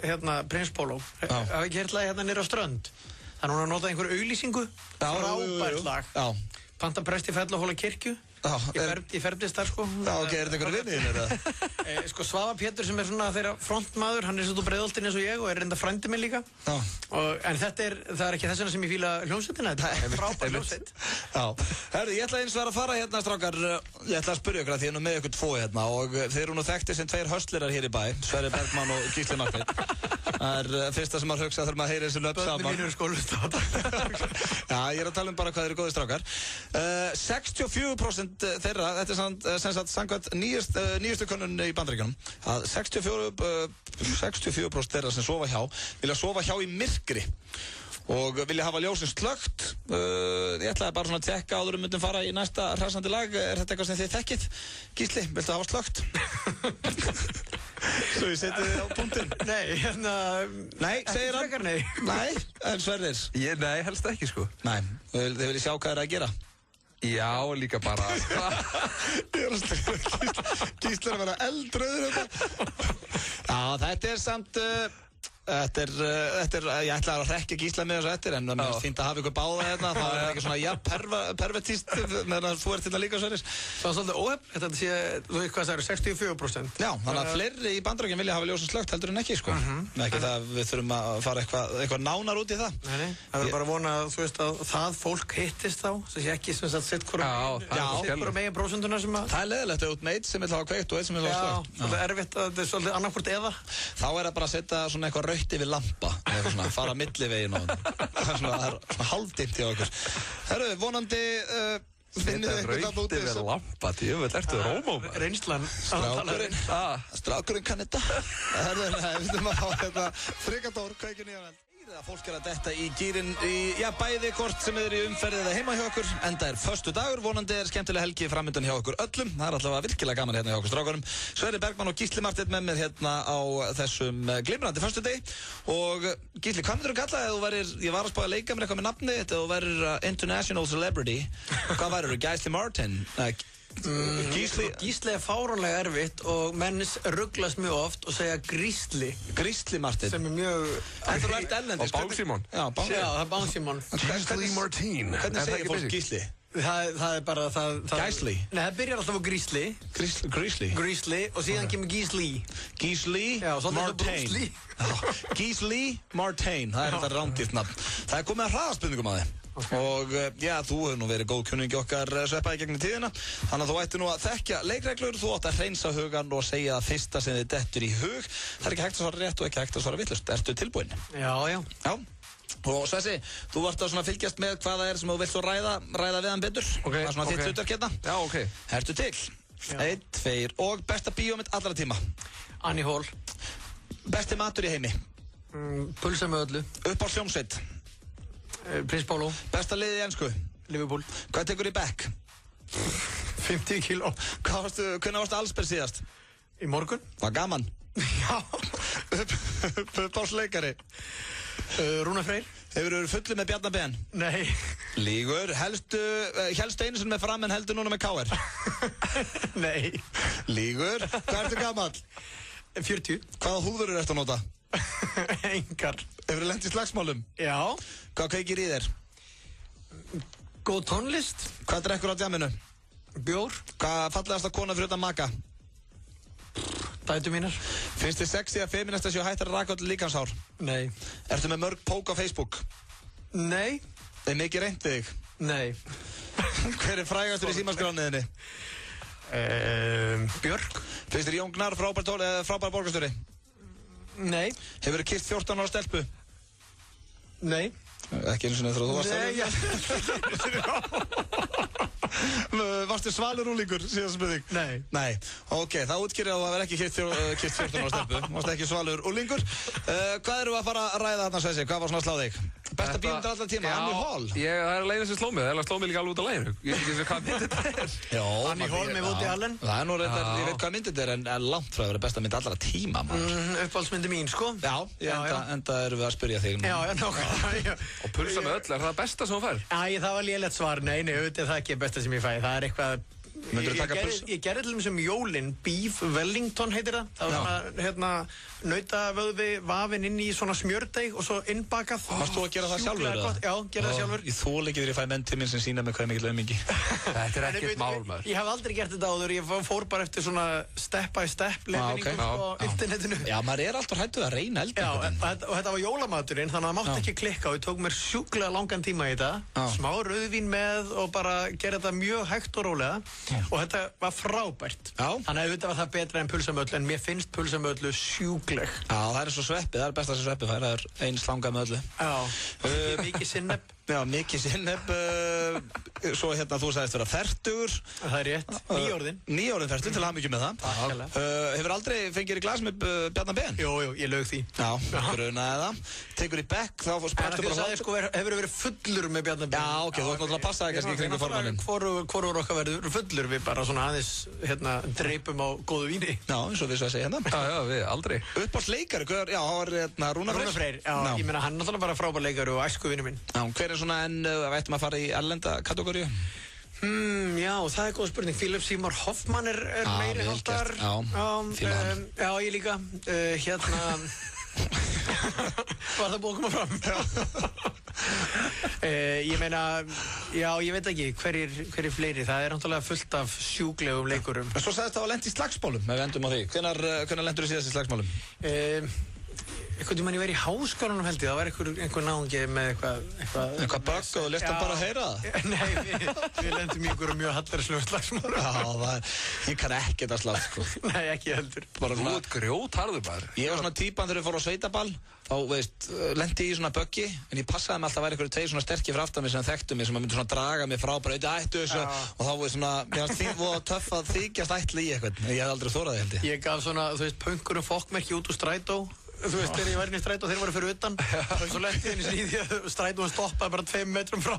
Prins Pólo. Hafði ekki heyrt lagið niður á Strönd. Það er núna að nota einhver auglýsingu. Frábært lag. Já. Panta presti fell og hóla kirkju. Ég ferðist þar, sko. Já, ok, er þetta einhverju vinniðin, eða? Sko, Svavar Pétur sem er svona þeirra frontmaður, hann er svo Breiðholtinn eins og ég og er reynda frændi minn líka. Já. En það er ekki þess vegna sem ég fíla hljómsveitina, þetta er frábær hljómsveit. Já. Herru, ég ætla eins að fara hérna, strákar, ég ætla að spyrja ykkur að því ég með ykkur tvo hérna og þeir eru nú þekktir sem tveir höstlerar hér í bæ, Sverrir Bergmann og Gísli Marteinn. Það er fyrsta sem maður hugsa þegar maður heyrir þessu löp saman. Börnin mínu skólu Já, ég er að tala bara hvað þeir eru góðir strákar. 64% þeirra, þetta er sem sagt samkvæmt nýjustu könnun í Bandaríkjunum, að 64% þeirra sem sofa hjá vilja sofa hjá í myrkri og vilja hafa ljósin slökkt. Ég ætlaði bara svona að tekka áður myndum fara í næsta hræsandi lag. Er þetta eitthvað sem þið þekkið? Gísli, viltu hafa slökkt? Svo ég seti þið á punktinn. Nei, segir hann. Nei, en Sverrir? Nei, helst ekki, sko. Nei, þið viljið sjá hvað er að gera? Já, líka bara. Ég er að stegja Gísli að vera eldröður þetta. Já, þetta er samt Þetta er, ég ætlaði að rekja Gísla með þessu eftir, en mér finnst fínt að hafa ykkur báða hérna, það er ekki svona pervertíst meðan þú ert hérna líka Sverris. Það er svolítið óhefn, þetta sé, þú veist hvað það eru, 64%. Já, þannig að fleiri í Bandaríkjunum vilja hafa ljósin slökkt heldur en ekki, sko. Ekki það við þurfum að fara eitthvað nánar út í það. Nei, það verður bara að vona, þú veist, að það fólk hittist þá, sem sé ekki sem sagt sitt hvora megin prósentuna sem að... Það er leiðilegt að út með eitt sem vil hafa kveikt og eitt sem vil hafa slökkt. Það er erfitt að þetta er svolítið annarkvort eða. Þá er það bara að setja svona eitthvað rautt yfir lampa, eða svona fara millivegin og það er svona hálfdimmt hjá okkur. Herru, vonandi finnið eitthvað það út í þessu. Rautt yfir lampa, djöfull, ertu rómum? Reynslan. Strákurinn kann þetta. Herru, við þurfum að hafa þetta frikadór, kveikinu í hann. Fólk er að detta í gýrin í bæði hvort sem er í umferðið eða heima hjá okkur, enda er föstudagur, vonandi er skemmtileg helgi framöndan hjá okkur öllum. Það er allavega virkilega gaman hérna hjá okkur strákunum. Sverrir Bergmann og Gísli Marteinn með mér hérna á þessum glimrandi föstudegi. Og Gísli, hvað myndir þú kalla ef þú værir, ég var að spá að leika mér eitthvað með nafni, ef þú værir international celebrity, hvað værir þú, Gísli Marteinn? Gísli er fáránlega erfitt og menn rugglast mjög oft og segja Gísli Marteinn sem er mjög Þetta er rætt ellendis Og Bánsímon Já, það er Bánsímon Gísli Marteinn Hvernig segir fólk Gísli? Það er bara Gísli? Nei, það byrjar alltaf á Gísli Gísli og síðan kemur Gísli Marteinn Gísli Marteinn Það er þetta rándýrt nafn Það er komið að hraðaspurningum að þið og já, þú hefur nú verið góð kunningi okkar sveppaði gegnum tíðina þannig að þú ætti nú að þekkja leikreglur þú átt að hreinsa hugan og segja það fyrsta sem þið dettur í hug það er ekki hægt að svara rétt og ekki hægt að svara vitlaust Ertu tilbúinn? Já Og Svessi, þú vart að fylgjast með hvað það er sem þú vilt svo ræða við hann betur Það er svona þitt hlutverk hérna Já, ok Ertu til? 1, 2 og besta bíómynd allra tíma Annie Hall Besti matur í heimi Pulsa með öllu Upp á hljómsveit Prins Pólo Besta liðið í ensku Liverpool Hvað tekur í bekk? 50 kíló Hvernig varstu allsber síðast? Í morgun Var gaman? Já Uppáhaldsleikari Rúnar Freyr Hefur verið fullu með Bjarna Ben? Nei. Lígur. Helstu einu sinni með Fram en heldur núna með KR? Nei. Lígur. Hvað ertu gamall? 40. Hvaða húðurur ertu að nota? Engar. Hefur lent í slagsmálum? Já. Hvað kveikir í þér? Góð tónlist. Hvað drekkur á djaminu? Bjór. Hvað fallegasta kona fyrir utan maka? Dætur mínar. Finnst þið sexy að feminista séu hættar að raka allir líkamshár? Nei. Ertu með mörg pók á Facebook? Nei. Er mikið reynt við þig? Nei. Hver er frægastur í símaskrániðinni? Björk. Finnst þér Jón Gnarr frábær borgarstjóri? Nei. Hefur þið kysst 14 ára stelpu? Nei. Ekki eins og neður þú varst Varstu svalur úlingur síðan spurning? Nei. Ok, það útskýrir að það verði ekki kysst 14 ára stelpu. Varstu ekki svalur úlingur. Hvað eru að fara að ræða þarna, Svessi? Hvað var svona sláð þig? Besta bíómyndir allar tíma, Annie Hall. Það er leginn sem sló mig, það sló mig líka alveg út af leginu. Ég veit ekki hvað mynd þetta er. Annie Hall með Woody Allen. Það er nú reyndar, ég veit hvað mynd þetta er, en langt frá að vera besta mynd allra tíma, maður. Uppáhaldsmyndi mín, sko. Já, enda erum við að spyrja þig. Já. Og pulsa með öll, er það besta sem þú fær? Það var lélegt svar, nei, auðvitað það ekki besta sem ég fæ. Það er eitthvað... Ég gerði til þessum jólinn, Beef Wellington heitir það. Það var svona, nautavöðvi vafinn inn í svona smjördeig og svo innbakað. Varst þú að gera það sjálfur, eða? Já, gera það sjálfur. Ég þoli ekki þegar ég fæ menn til minn sem sína mig hvað er mikill aumingi. Þetta er ekkert mál, maður. Ég hef aldrei gert þetta áður, ég fór bara eftir svona step by step leifinningum á internetinu. Já, maður er alltaf hættuð að reyna eldi. Já, og þetta var jólamaturinn, þannig að það mátti ekki klikka og ég tók mér sjúklega langan tíma í þetta. Smá rauðvín með og bara gera þetta mjög hægt og rólega. Og þetta var frábært. Þannig að þetta var það betra en pulsamöllu, en mér finnst pulsamöllu sjúkleg. Já, það er svo sveppið, það er besta sem sveppið fær, það er ein slanga með öllu. Já, mikið sinneb. Já, mikið sinneb. Svo hérna, þú sagðist vera fertugur. Það er rétt, nýjórðin. Nýjórðin fertugur, til hamingju með það. Hefur aldrei fengið í glas með Bjarna Ben? Jú, ég laug því. Já, grunaði það. Tekur í bekk, þá sprakstu bara það. Sko, hefur verið fullur með Bjarna Ben? Já, ok, þú ætti náttúrulega að passa það kannski í kringu formannin. Hvorur okkar verður fullur, við bara svona aðeins, dreipum á góðu víni. Já, eins og við svo að segja hérna. Já, við aldrei. Uppáhaldsleikari, já, það var Rúnar Freyr. Já, ég meina hann er náttúrulega bara frábær leikari og æskuvinur minn. Já, hver er svona enn, ættum að fara í erlenda kategóriu? Já, það er góð spurning. Philip Seymour Hoffman er meiri háttar. Já, ég líka. Var það búið að koma fram? Ég meina, já, ég veit ekki hverjir fleiri. Það er náttúrulega fullt af sjúklegum leikurum. Svo sagðist það að lent í slagsmálum, ef við endum á því. Hvenær lentur þú síðast í slagsmálum? Einhvern tímann ég verið í háskólanum held ég, það var einhver náungi með eitthvað bögg og þú lest hann bara að heyra það? Nei, við lendum í einhverju mjög hallarslegu slagsmálum. Já, ég kann ekkert að slagst, sko. Nei, ekki heldur. Þú ert grjótharður bara. Ég var svona típan þegar ég fór á sveitaball, þá, lendi ég í svona böggi, en ég passaði mig alltaf að vera einhverju tveir svona sterkir frá aftan mig sem þekktu mig, sem myndi svona draga mig frá, bara ættu þessu, og þá var svona, mér fannst því voða töff að þykjast ætli í eitthvað, ég hef aldrei þórað held ég. Ég gaf svona, pönkurum fokkmerki út úr strætó. Þú veist, þegar ég var inn í strætó og þeir voru fyrir utan og svo letti henni síði að strætóan stoppaði bara 2 metrum frá.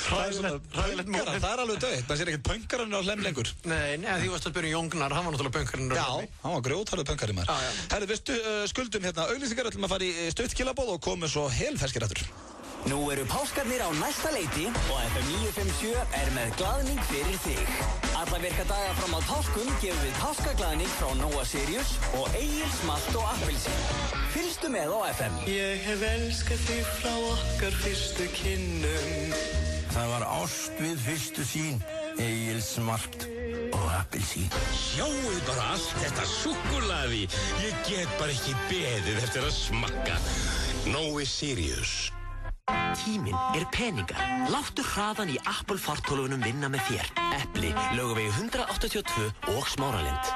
Hræðilegt móment. Það er alveg döitt, það sér ekkert pönkarinn á hlem lengur. Nei, því varst að spyrja Jón Gnarr, hann var náttúrulega pönkarinn á hlem. Já, hann var grjótharður pönkarinn maður. Herðu, við skuldum hérna auglýsingar, ætlum að fara í stutt kilabóð og komum svo helferskir aftur. Nú eru páskarnir á næsta leiti og FM 957 er með glaðning fyrir þig. Alla virka daga fram á páskum gefum við páskaglaðning frá Nóa Sirius og Egil Smalt og Appelsín. Fylgstu með á FM. Ég hef elskað þig frá okkar fyrstu kynnum. Það var ást við fyrstu sýn, Egil Smalt og Appelsín. Sjáuð bara allt þetta súkkulaði. Ég get bara ekki beðið eftir að smakka. Nóa Sirius. Tíminn er peningar. Láttu hraðan í Apple fartölvunum vinna með þér. Epli, Laugavegi 182 og Smáralind.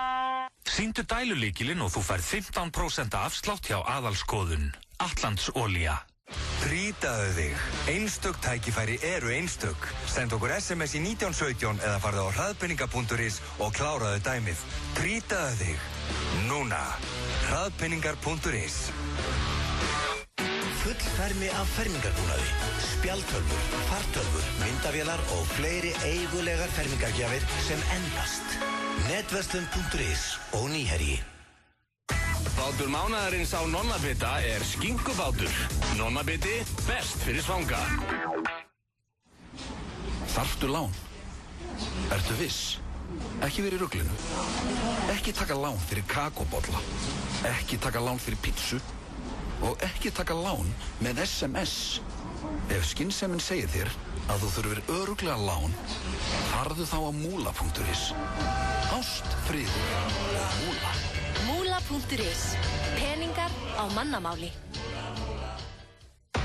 Sýndu dælulíkilinn og þú færð 15% afslátt hjá aðalskoðun. Atlandsolía. Trýtaðu þig. Einstök tækifæri eru einstök. Send okkur SMS í 1917 eða farðu á hraðpenninga.is og kláraðu dæmið. Trýtaðu þig. Núna. Hraðpenningar.is. Full fermi af fermingarbúnaði, spjaldtölvur, fartölvur, myndavélar og fleiri eigulegar fermingargjafir sem endast. Netverslun.is og Nýherji. Bátur mánaðarins á Nonnabita skinkubátur. Nonnabiti, best fyrir svanga. Þarftu lán? Ertu viss? Ekki verið í ruglinu. Ekki taka lán fyrir kakóbolla. Ekki taka lán fyrir pítsu. Og ekki taka lán með SMS. Ef skynsemin segir þér að þú þurfir örugglega lán, farðu þá á Múla.is. Ást, friður og Múla. Múla.is. Peningar á mannamáli.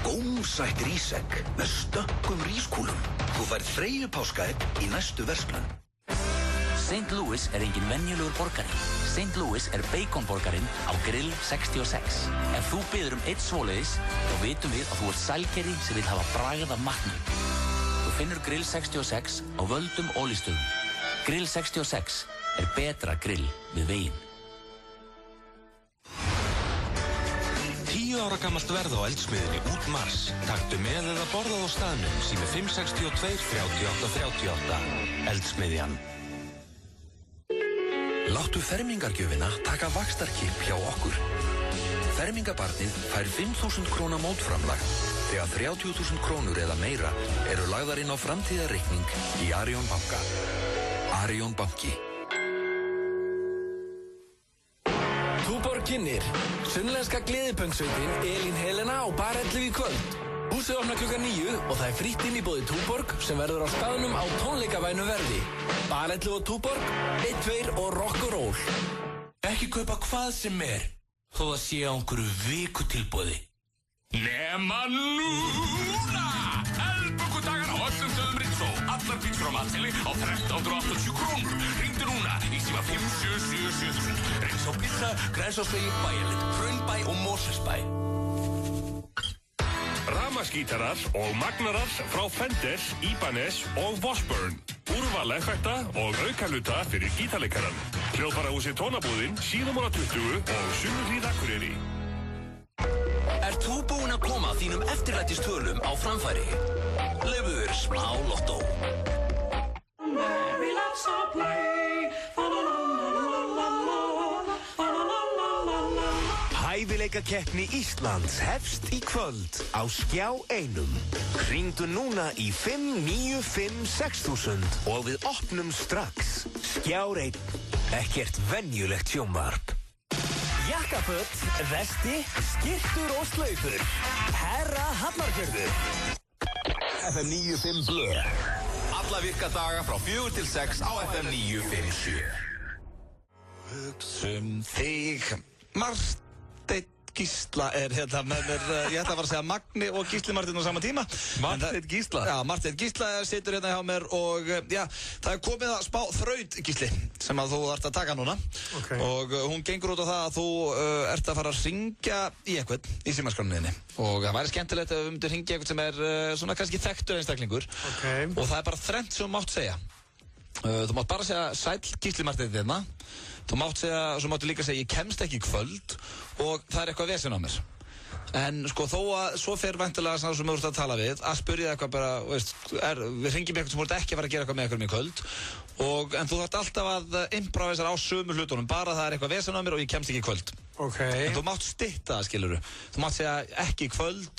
Gómsætt rísegg með stökkum rískúlum. Þú færð Freyju páskaegg í næstu verslun. St. Louis engin venjulegur borgari. St. Louis baconborgarinn á Grill 66. Ef þú biður eitt svoleiðis, þá vitum við að þú ert sælgeri sem vil hafa bragð af matnum. Þú finnur Grill 66 á völdum ólistöðum. Grill 66 betra grill við veginn. 10 ára gamalt verð á eldsmiðinni út mars. Taktu með eða borðað á staðnum sími 562 38 38. Eldsmiðjan. Láttu fermingargjöfina taka vaxtarkipp hjá okkur. Fermingabarnið fær 5.000 króna mótframlag þegar 30.000 krónur eða meira eru lagðar inn á framtíðarreikning í Arion banka. Arion banki. Túborg kynnir sunnlenska gleðipöngsveitin Elín Helena og Bar 11 í kvöld. Húsið opnar klukkan 9 og það frítt inn í boði Túborg sem verður á staðnum á tónleikavænu verði. Bar 11 og Túborg, 1-2 og rock og roll. Ekki kaupa hvað sem þó það sé á einhverju vikutilboði. Nema núna! Elbökudagar á öllum stöðum Ritzó. Allar pítsur á matseili á 1380 krónur. Hringdu núna í síma 5777000. Ritzó pizza, Grensásvegi, Bæjarlind, Hraunbæ og Mosfellsbæ. Rafmagnsgítarar og magnarar frá Fender, Ibanez og Washburn. Úrval effekta og aukaluta fyrir gítarleikaran. Hljóðfarahúsið Tónabúðin, Síðumóla 20 og Sunnuhlíð Akureyri. Þú búinn að koma þínum eftirlætistölum á framfæri? Leyfðu þér smá lottó. Mary loves to play. Hæfileikakeppni Íslands hefst í kvöld á Skjá 1. Hringdu núna í 5956000 og við opnum strax. Skjár 1. Ekkert venjulegt sjónvarp. Jakkaföt, vesti, skyrtur og slaufur. Herra Hafnarfjörður. FM 95 Blö. Alla virka daga frá 4 til 6 á FM 957. Hugsum þig. Marteinn Gísla hérna með mér, ég ætla að fara að segja Magni og Gísli Marteinn á sama tíma. Marteinn Gísla? Já, Marteinn Gísla situr hérna hjá mér og já, það komið að spá þraut, Gísli, sem að þú ert að taka núna. Okay. Og hún gengur út á það að þú ert að fara að hringja í einhvern í símaskráninni. Og það væri skemmtilegt ef við myndum hringja í einhvern sem svona kannski þekktur einstaklingur. Okay. Og það bara þrennt sem þú mátt segja. Þú mátt bara segja sæll Gísli Marteinn hérna. Þú mátt segja, svo máttu líka segja ég kemst ekki í kvöld og það eitthvað vesen á mér. En sko þó að svo fer væntanlega sem þú ert að tala við að spyrja eitthvað bara, veist, við hringjum eitthvað sem voru ekki að fara að gera eitthvað með eitthvað í kvöld en þú þarft alltaf að improvisera á sömu hlutunum, bara það eitthvað vesen á mér og ég kemst ekki í kvöld. Okay. En þú mátt stytta það, skilurðu. Þú mátt segja ekki í kvöld.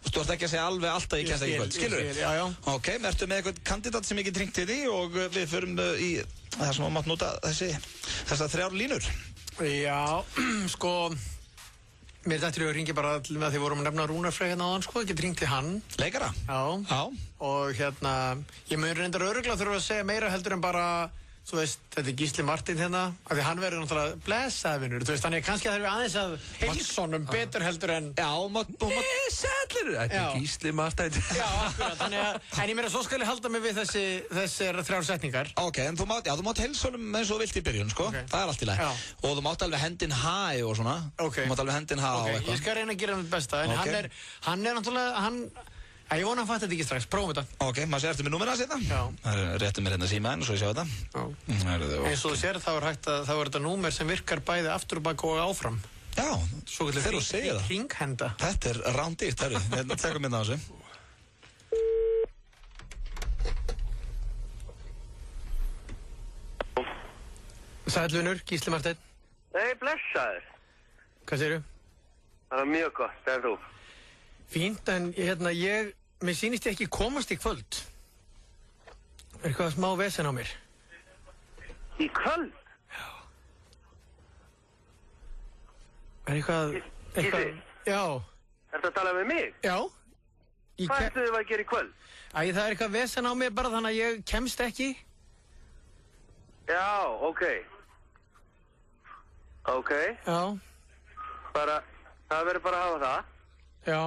Þú ert ekki að segja alveg alltaf ég kemst ekki í kvöld, skilurðu? Já. Ok, ertu með eitthvað kandidat sem ég get hringt til því og við förum í það sem mátt nota þessar 3 línur. Já, sko, mér dættur ég að ringi bara til með að þið vorum að nefna Rúnar Frey hérna áðan, sko, ég get hringt til hann. Leikara? Já. Og hérna, ég mun reyndar örugglega þurfa að segja meira heldur en bara, þú veist, þetta Gísli Marteinn hérna, af því hann verður náttúrulega blessaðvinur, þú veist, þannig kannski það er aðeins að heilsónum betur heldur en... Já, sætlir, þetta Gísli Marteinn. Já, akkurat, þannig að, en ég meira svo skal ég halda mig við þessar 3 setningar. Ok, en þú mátt heilsónum eins og vilt í byrjun, sko, það er allt í lagi. Og þú mátt alveg hendin hæ og svona, þú mátt alveg hendin hæ og eitthvað. Ok, ég skal reyna að gera mitt besta, en hann er náttúrulega, ég vona að fatta þetta ekki strax, prófum þetta. Ok, maður sé eftir mér númerið að setja. Já. Það réttum mér hérna síma en svo ég sjá þetta. Já. Eins og þú sér þá er þetta númer sem virkar bæði aftur og bak og áfram. Já, þegar þú segir það. Hringhenda. Þetta er rándýrt, herru. Þetta tekum minna á þessu. Sælunur, Gísli Marteinn. Nei, blessaður. Hvað segirðu? Bara mjög gott, það þú. Fínt, en mér sýnist ég ekki komast í kvöld. Eitthvað smá vesen á mér. Í kvöld? Já. Eitthvað... Já. Ertu að tala með mig? Já. Hvað ertu þið að gera í kvöld? Það er eitthvað vesen á mér bara þannig að ég kemst ekki. Já, ok. Ok. Já. Það verður bara að hafa það. Já.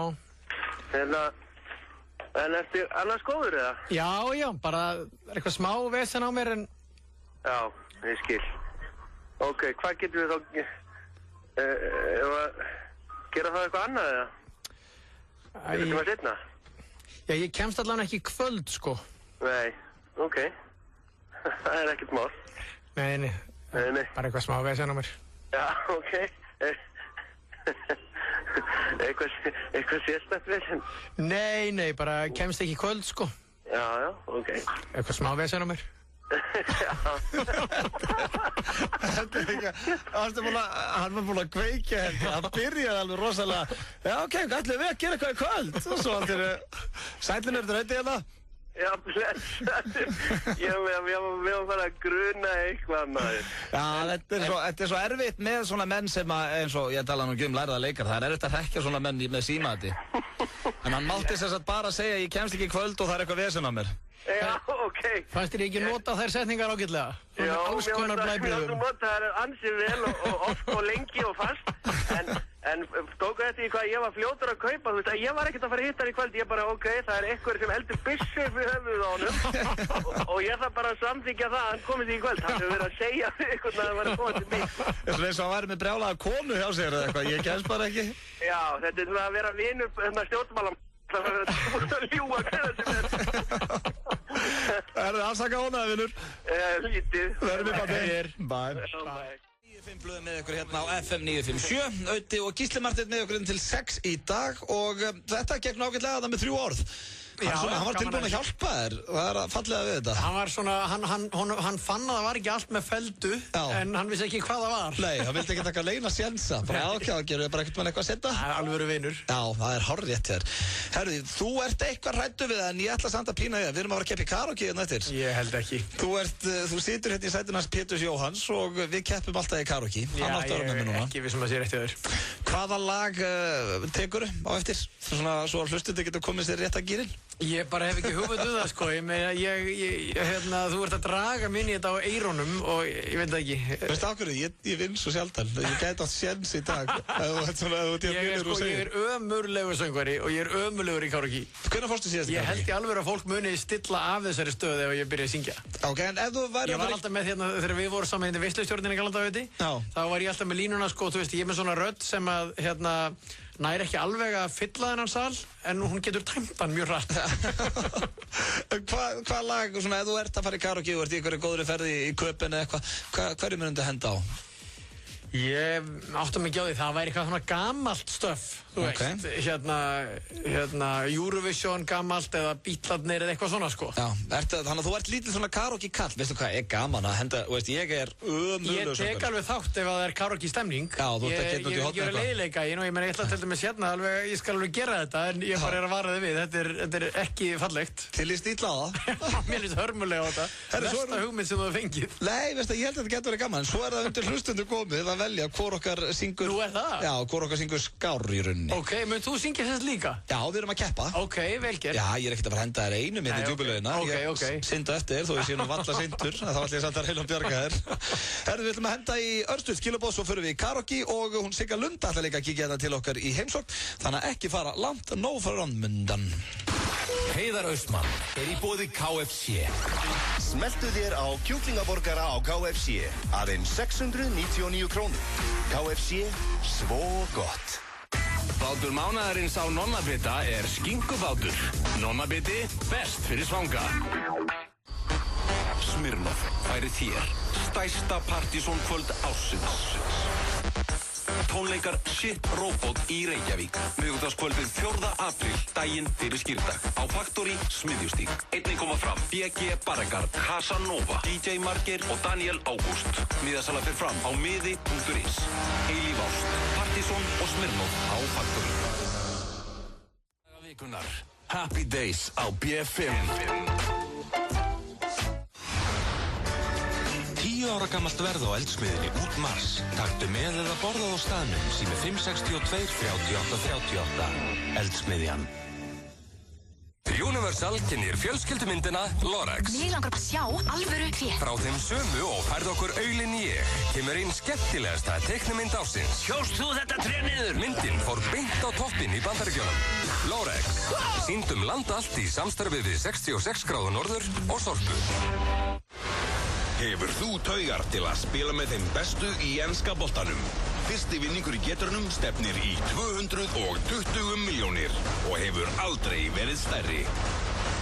En ertu annars góður eða? Já, bara eitthvað smá vesen á mér en... Já, ég skil. Ok, hvað getum við þá... gera það eitthvað annað eða? Getum við að setna? Já, ég kemst allavega ekki í kvöld, sko. Nei, ok. Það er ekkert mál. Nei. Bara eitthvað smá vesen á mér. Já, ok. Eitthvað sérstætt vesen? Nei, bara kemst ekki í kvöld, sko. Já, ok. Eitthvað smá vesen á mér. Hann var búinn að kveikja hérna. Hann byrjaði alveg rosalega. Já, ok, ætlum við að gera eitthvað í kvöld. Og svo hann til sælinn þetta hérna. Já, blessaður. Við varum bara að gruna eitthvað maður. Já, þetta er svo erfitt með svona menn sem eins og ég tala nú ekki lærða leikar. Það er erfitt að hrekkja svona menn með símati. En hann mátti sem sagt bara segja ég kemst ekki í kvöld og það er eitthvað vesen á mér. Já, ok. Fannst þér ekki nota þær setningar ágætlega? Já, mér nota þær ansið vel og oft og lengi og fast. En tóku þetta í hvað ég var fljótur að kaupa, þú veist að ég var ekkert að fara að hitta hann í kvöld, ég bara ok, það er einhver sem heldur byssu fyrir höfuð á honum og ég þarf bara að samþykja það að hann komið í kvöld, hann hefur verið að segja eitthvað að það var að koma til mig. Þess að hann væri með brjálaða konu hjá sér eða eitthvað, ég kemst bara ekki. Já, þetta er svona að vera vinur stjórnmálam, það er að ljúga hverða sem er. Erðu afsaka hónaði, vinur? Lítið. Verðum við bara Bye. 5 blöð með ykkur hérna á FM 957 Auti og Gísli Marteinn með ykkur inn til 6 í dag og þetta gekk ágætlega það með 3 orð. Hann var tilbúin að hjálpa þér, það er að fallega við þetta. Hann var svona, hann fann að það var ekki allt með feldu, en hann vissi ekki hvað það var. Nei, hann vildi ekki taka leina sjensa, bara ákjáðgjör, við bara ekkert með eitthvað að setja. Það er alvöru vinur. Já, það er hárrétt hér. Herðu, þú ert eitthvað hræddu við það, en ég ætla samt að pína þig, við erum að fara að keppa í karaoke hérna eftir. Ég held ekki. Þú situr hérna í sætinu hans Péturs Jóhanns og við keppum alltaf í karaoke. Já, ég er ekki vissum að sé rétt hjá þér. Hvaða lag tekurðu á eftir? Svona svo að hlustuðu getur komið sér rétt að gýrin? Ég bara hef ekki hugmynd um það, sko. Ég meina, þú ert að draga minni þetta á eyrunum og ég veit það ekki. Veistu af hverju? Ég vinn svo sjaldan. Ég gæti átt séns í dag. Ég er ömurlegur söngvari og ég er ömurlegur í karaoke. Hvenær fórstu síðast í karaoke? Ég held í alveg að fólk muni stilla af þessari stöðu ef ég byrja að syngja. Ok, en ef þú væri... Ég var alltaf með hérna, þegar við vorum saman hérna í veislustjórninni Gallandaviti, þá var ég alltaf með línuna, sko, þú veist, ég er með svona rödd sem að, hérna, nær ekki alveg að fylla þennan sal, en hún getur tæmt hann mjög hratt. Hvað lag, svona, ef þú ert að fara í karaoke og ert í einhverju góðri ferði í köpinn eða eitthvað, hverju myndu að henda á? Ég átti mig ekki á því, það væri eitthvað svona gamalt stöf, þú veist, hérna Eurovision gamalt eða Bítlarnir eða eitthvað svona, sko. Já, þannig að þú ert lítið svona karaoke kall, veistu hvað, er gaman að henda, veist, ég er ömurlegur söngvari. Ég tek alveg þátt ef það er karaoke stemning. Já, þú ert ekki út í hotna eitthvað. Ég er ekki verið leiðileika, ég meina, ég ætla til dæmis hérna, alveg, ég skal alveg gera þetta, en ég bara er að vara þig við, þetta er ekki fallegt. Til í stíla á það? Mér líst hörmulega á þetta. Versta hugmynd sem þú hefur fengið. Nei, veistu, ég held að þetta getur verið gaman, en svo er það undir hlustundur komið að velja hvor okkar syngur. Nú er það? Já, hvor okkar syngur skár í rauninni. Ok, mun þú syngja þess líka? Já, við erum að keppa. Ok, vel gert. Já, ég er ekkert að fara að henda þér einu minni í djúbulauðina. Ok. Ég syndu eftir, þó ég sé nú valla syndur, þá ætla ég samt að reyna að bjarga þér. Herðu, við ætlum að henda í örstuð skilabóð, svo förum við í karaoke og hún Sigga Lunda ætla líka að kíkja þetta til okkar í heimsókn, þannig að ekki fara langt, nóg fara rannmundan. Heiðar Austmann er í boði KFC. Smeltu þér á kjúklingaborgara á KFC, aðeins 699 krónur. KFC, svo gott. Bátur mánaðarins á Nonnabita er skinkubátur. Nonnabiti, best fyrir svanga. Smirnoff færi þér stærsta partysónkvöld ársins. Tónleikar Shit Robot í Reykjavík. Miðvikudagskvöldið 4. apríl, daginn fyrir skírdag. Á Factory, Smiðjustíg. Einnig koma fram BG Barregard, Casanova, DJ Margeir og Daniel Ágúst. Miðasala fer fram á miði.is. Eilíf ást. Mattísson og Smirnoff á Faktory. Vikunar Happy Days á B5. 10 ára gamalt verð á eldsmiðinni út mars. Taktu með eða borðað á staðnum sími 562 38 38. Eldsmiðjan. Universal kynnir fjölskyldumyndina Lorax. Mig langar að sjá alvöru tré. Frá þeim sömu og færð okkur Aulinn ég kemur inn skemmtilegasta teiknimynd ársins. Hjóst þú þetta tré niður? Myndin fór beint á toppinn í Bandaríkjunum. Lorax. Sýndum land allt í samstarfi við 66 gráðu norður og Sorpu. Hefur þú taugar til að spila með þeim bestu í enska boltanum? Fyrsti vinningur í geturunum stefnir í 220 milljónir og hefur aldrei verið stærri.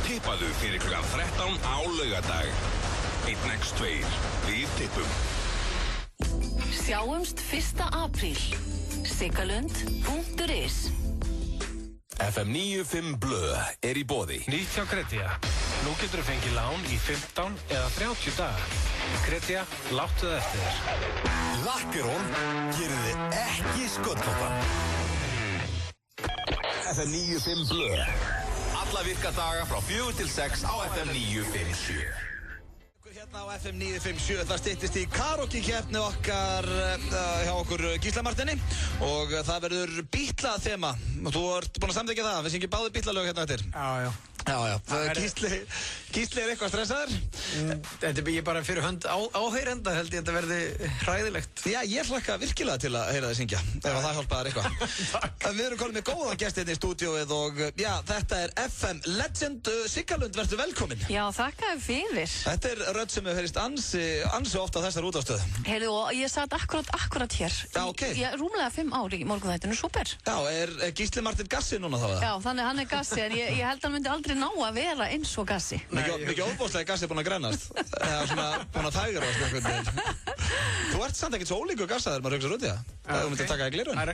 Tippaðu fyrir klukkan 13 á laugardag. 1x2. Við tippum. Sjáumst 1. apríl. Siggalund.is FM 95 Blö er í boði. Nýtt hjá Kretia. Nú getur þú fengið lán í 15 eða 30 daga. Kretia, láttu það eftir þér. Lakkerón gerir þið ekki sköllóttan. FM 95 Blö. Alla virka daga frá 4 til 6 á FM 957. Hérna á FM 957, það styttist í karaoke-keppni okkar hjá okkur Gísla Martini og það verður Beatla-þema. Þú ert búinn að samþykkja það, við syngjum báðir Beatla-lög hérna eftir. Já. Gísli er eitthvað stressaður? Þetta er bara fyrir hönd áheyrenda, held ég að þetta verði hræðilegt. Já, ég hlakka virkilega til að heyra þið syngja, ef það hjálpaðar eitthvað. Við erum komin með góðan gest hérna í stúdíóið og já, þetta er FM Legend. Siggalund, verður velkomin. Já, þakka fyrir. Þetta er rödd sem hefur heyrst ansi ofta á þessar útástöðu. Heyrðu, og ég satt akkurat hér. Já, ok. Ég rúmlega 5 ár í morgunþættinu, super. Já, er Gísli Martin Gassi núna þá? Já, þannig hann er Gassi, en ég held hann myndi aldrei ná að vera eins og Gassi. Mikið óbóðslega Gassi búinn að grennast. Eða svona búinn að þægra oss einhvern veginn. Þú ert samt ekkert svo ólíku Gassa þegar maður hugsa út í það. Þú myndir taka í glirun. Er